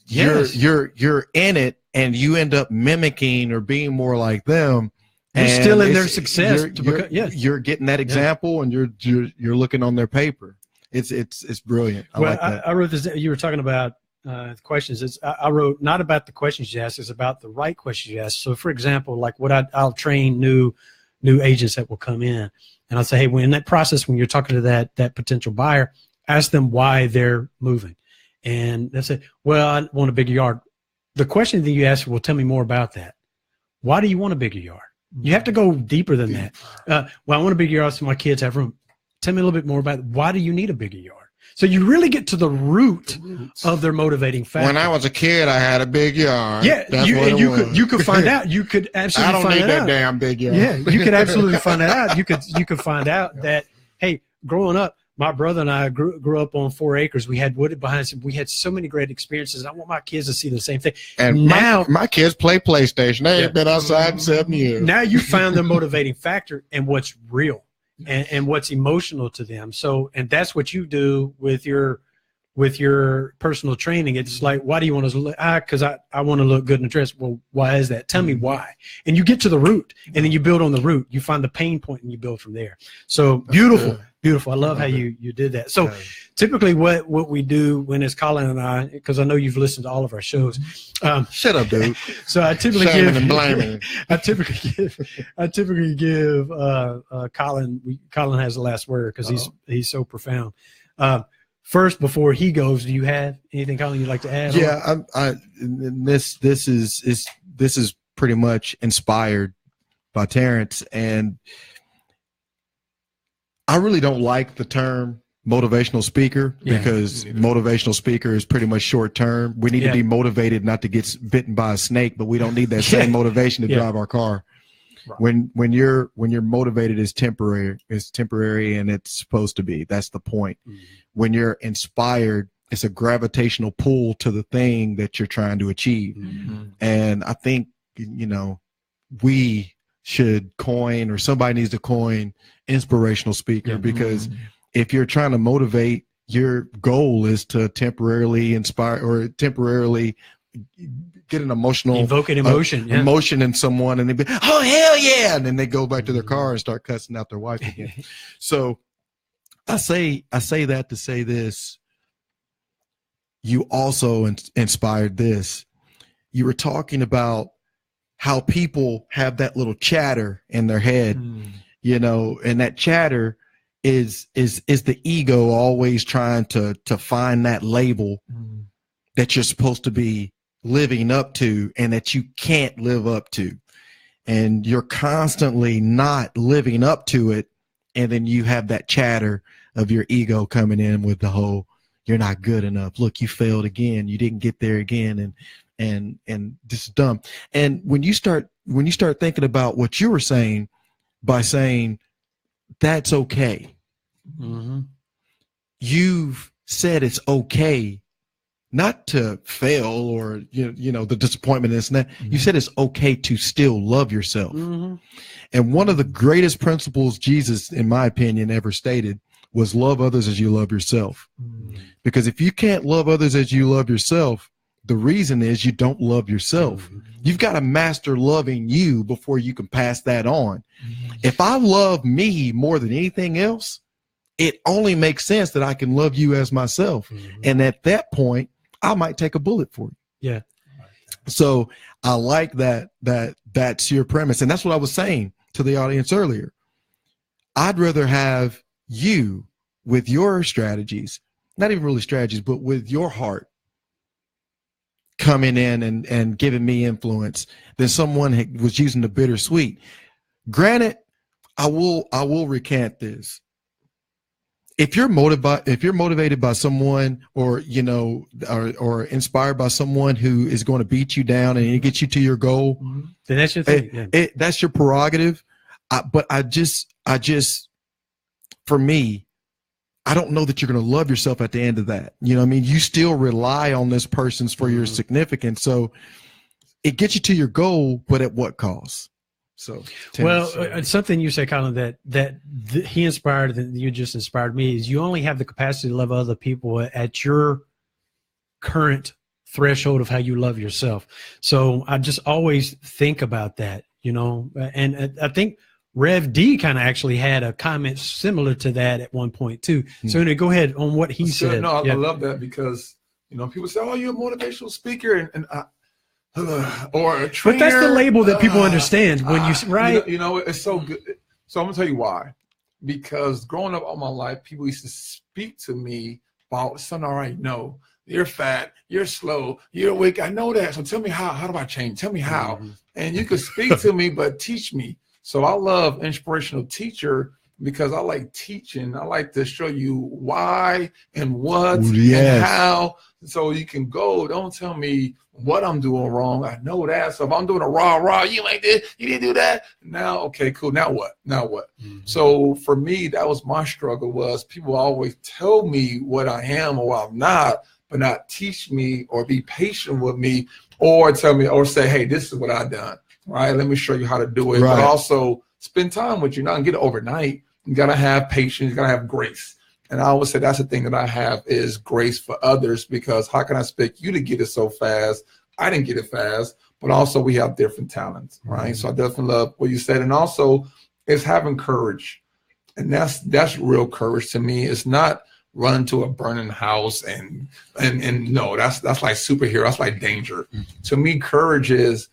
in it, and you end up mimicking or being more like them. You're still in their success. You're getting that example, and you're looking on their paper. It's brilliant. I like that. I wrote this. You were talking about questions. I wrote not about the questions you ask, it's about the right questions you ask. So, for example, like what I'll train new agents that will come in, and I'll say, hey, when in that process, when you're talking to that potential buyer, ask them why they're moving, and they'll say, well, I want a bigger yard. The question that you ask will tell me more about that. Why do you want a bigger yard? You have to go deeper than that. Well, I want a bigger yard so my kids have room. Tell me a little bit more about why do you need a bigger yard? So you really get to the root of their motivating factor. When I was a kid, I had a big yard. Yeah, you could find out. You could absolutely find out. I don't need that damn big yard. Yeah, you could absolutely find that out. You could find out that, hey, growing up, my brother and I grew up on 4 acres. We had wood behind us. We had so many great experiences. I want my kids to see the same thing. And now my kids play PlayStation. They ain't been outside in 7 years. Now you found their motivating factor and what's real and what's emotional to them. So, and that's what you do with your personal training. It's like, why do you want to look? Because I want to look good in a dress. Well, why is that? Tell me why. And you get to the root, and then you build on the root. You find the pain point, and you build from there. So beautiful. Beautiful. I love how you did that. So typically what we do when it's Colin and I, because I know you've listened to all of our shows. Shut up, dude. So I typically give Colin. Colin has the last word because he's so profound. First, before he goes, do you have anything, Colin, you'd like to add? Yeah, this is pretty much inspired by Terrance, and I really don't like the term motivational speaker because motivational speaker is pretty much short term. We need to be motivated not to get bitten by a snake, but we don't need that same motivation to drive our car. Right. When you're motivated, it's temporary, and it's supposed to be. That's the point. When you're inspired, it's a gravitational pull to the thing that you're trying to achieve. And I think, we should coin, or somebody needs to coin, inspirational speaker, because if you're trying to motivate, your goal is to temporarily inspire or temporarily get an emotional, evoke an emotion, emotion in someone, and they be, oh hell yeah, and then they go back to their car and start cussing out their wife again. So I say that to say this. You also inspired this. You were talking about how people have that little chatter in their head, and that chatter is the ego always trying to find that label that you're supposed to be living up to and that you can't live up to. And you're constantly not living up to it. And then you have that chatter of your ego coming in with the whole, you're not good enough. Look, you failed again. You didn't get there again. And this is dumb. And when you start thinking about what you were saying by saying that's okay, you've said it's okay not to fail or the disappointment and this and that. You said it's okay to still love yourself. And one of the greatest principles Jesus, in my opinion, ever stated was love others as you love yourself. Because if you can't love others as you love yourself, the reason is you don't love yourself. You've got to master loving you before you can pass that on. If I love me more than anything else, it only makes sense that I can love you as myself. And at that point, I might take a bullet for you. Yeah. So I like that's your premise. And that's what I was saying to the audience earlier. I'd rather have you with your strategies, not even really strategies, but with your heart, coming in and giving me influence than someone was using the bittersweet. Granted, I will recant this. If you're motivated by someone, or or inspired by someone who is going to beat you down and get you to your goal, then that's your thing. That's your prerogative. But I just, for me, I don't know that you're going to love yourself at the end of that. You know what I mean? You still rely on this person's for your significance. So it gets you to your goal, but at what cost? So, something you say, Colin, that he inspired, that you just inspired me, is you only have the capacity to love other people at your current threshold of how you love yourself. So I just always think about that, and I think Rev D kind of actually had a comment similar to that at one point too. So go ahead on what he said. No, I love that, because people say, "Oh, you're a motivational speaker," and or a trainer. But that's the label that people understand when you right. It's so good. So I'm gonna tell you why. Because growing up all my life, people used to speak to me about something. All right, no, you're fat, you're slow, you're weak. I know that. So tell me how do I change? Tell me how. And you could speak to me, but teach me. So I love inspirational teacher, because I like teaching. I like to show you why and what and how, so you can go. Don't tell me what I'm doing wrong. I know that. So if I'm doing a rah, you like this, you didn't do that. Now, okay, cool. Now what? So for me, that was my struggle, was people always tell me what I am or what I'm not, but not teach me or be patient with me, or tell me or say, hey, this is what I've done. Right, let me show you how to do it. Right. But also spend time with you. Not get it overnight. You gotta have patience. You gotta have grace. And I always say that's the thing that I have, is grace for others, because how can I expect you to get it so fast? I didn't get it fast, but also we have different talents, right? So I definitely love what you said, and also it's having courage, and that's real courage to me. It's not run to a burning house and no, that's like superhero. That's like danger. To me, courage is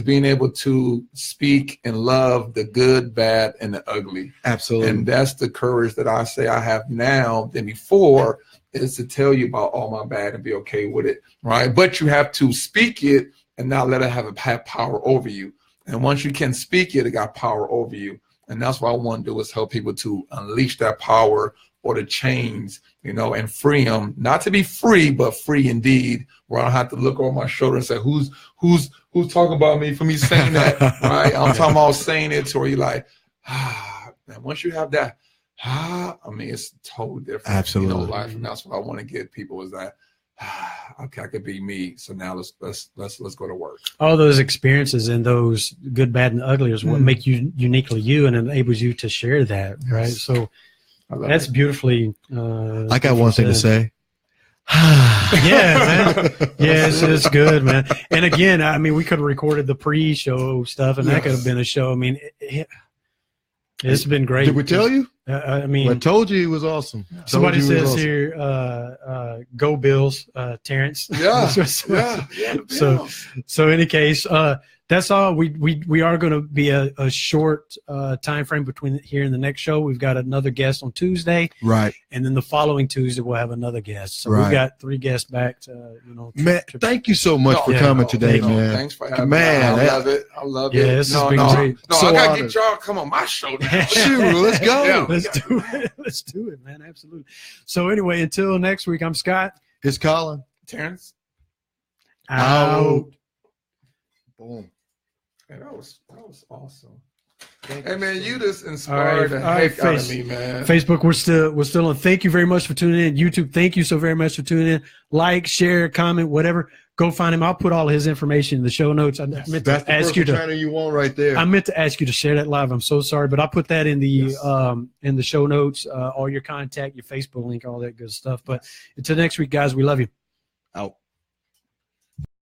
being able to speak and love the good, bad, and the ugly. Absolutely. And that's the courage that I say I have now than before, is to tell you about all my bad and be okay with it, right? But you have to speak it and not let it have power over you. And once you can speak it, it got power over you. And that's what I want to do, is help people to unleash that power, or the chains, and free them. Not to be free, but free indeed, where I don't have to look over my shoulder and say, who's talking about me for me saying that, right? I'm talking about saying it to where you're like, and once you have that, it's totally different. Absolutely. Life. And that's what I want to get people, is that, okay, I could be me. So now let's go to work. All those experiences and those good, bad, and ugly is what make you uniquely you, and enables you to share that, right? So that's beautifully. I got one thing to say. Yeah, man. Yes, it's good, man. And again, we could have recorded the pre-show stuff, and that could have been a show. It's been great. Did we tell you? I told you it was awesome. Somebody says here, "Go Bills, Terrance." Yeah. So in any case, that's all. We are going to be a short time frame between here and the next show. We've got another guest on Tuesday, right? And then the following Tuesday we'll have another guest. So we've got 3 guests back. Man, thank you so much for coming today, man. Thanks for having me. I love it. I love it. Yeah, this has been great. No, so I gotta get y'all to come on my show now. Shoot, let's go. Yeah. Let's do it, man. Absolutely. So anyway, until next week, I'm Scott. It's Colin. Terrance. Out. Boom. Hey, that was awesome. Hey man, you just inspired the heck out of me, man. Facebook, we're still on. Thank you very much for tuning in. YouTube, thank you so very much for tuning in. Like, share, comment, whatever. Go find him. I'll put all of his information in the show notes. I meant to ask you to. You want right there. I meant to ask you to share that live. I'm so sorry, but I'll put that in the show notes. All your contact, your Facebook link, all that good stuff. But until next week, guys, we love you.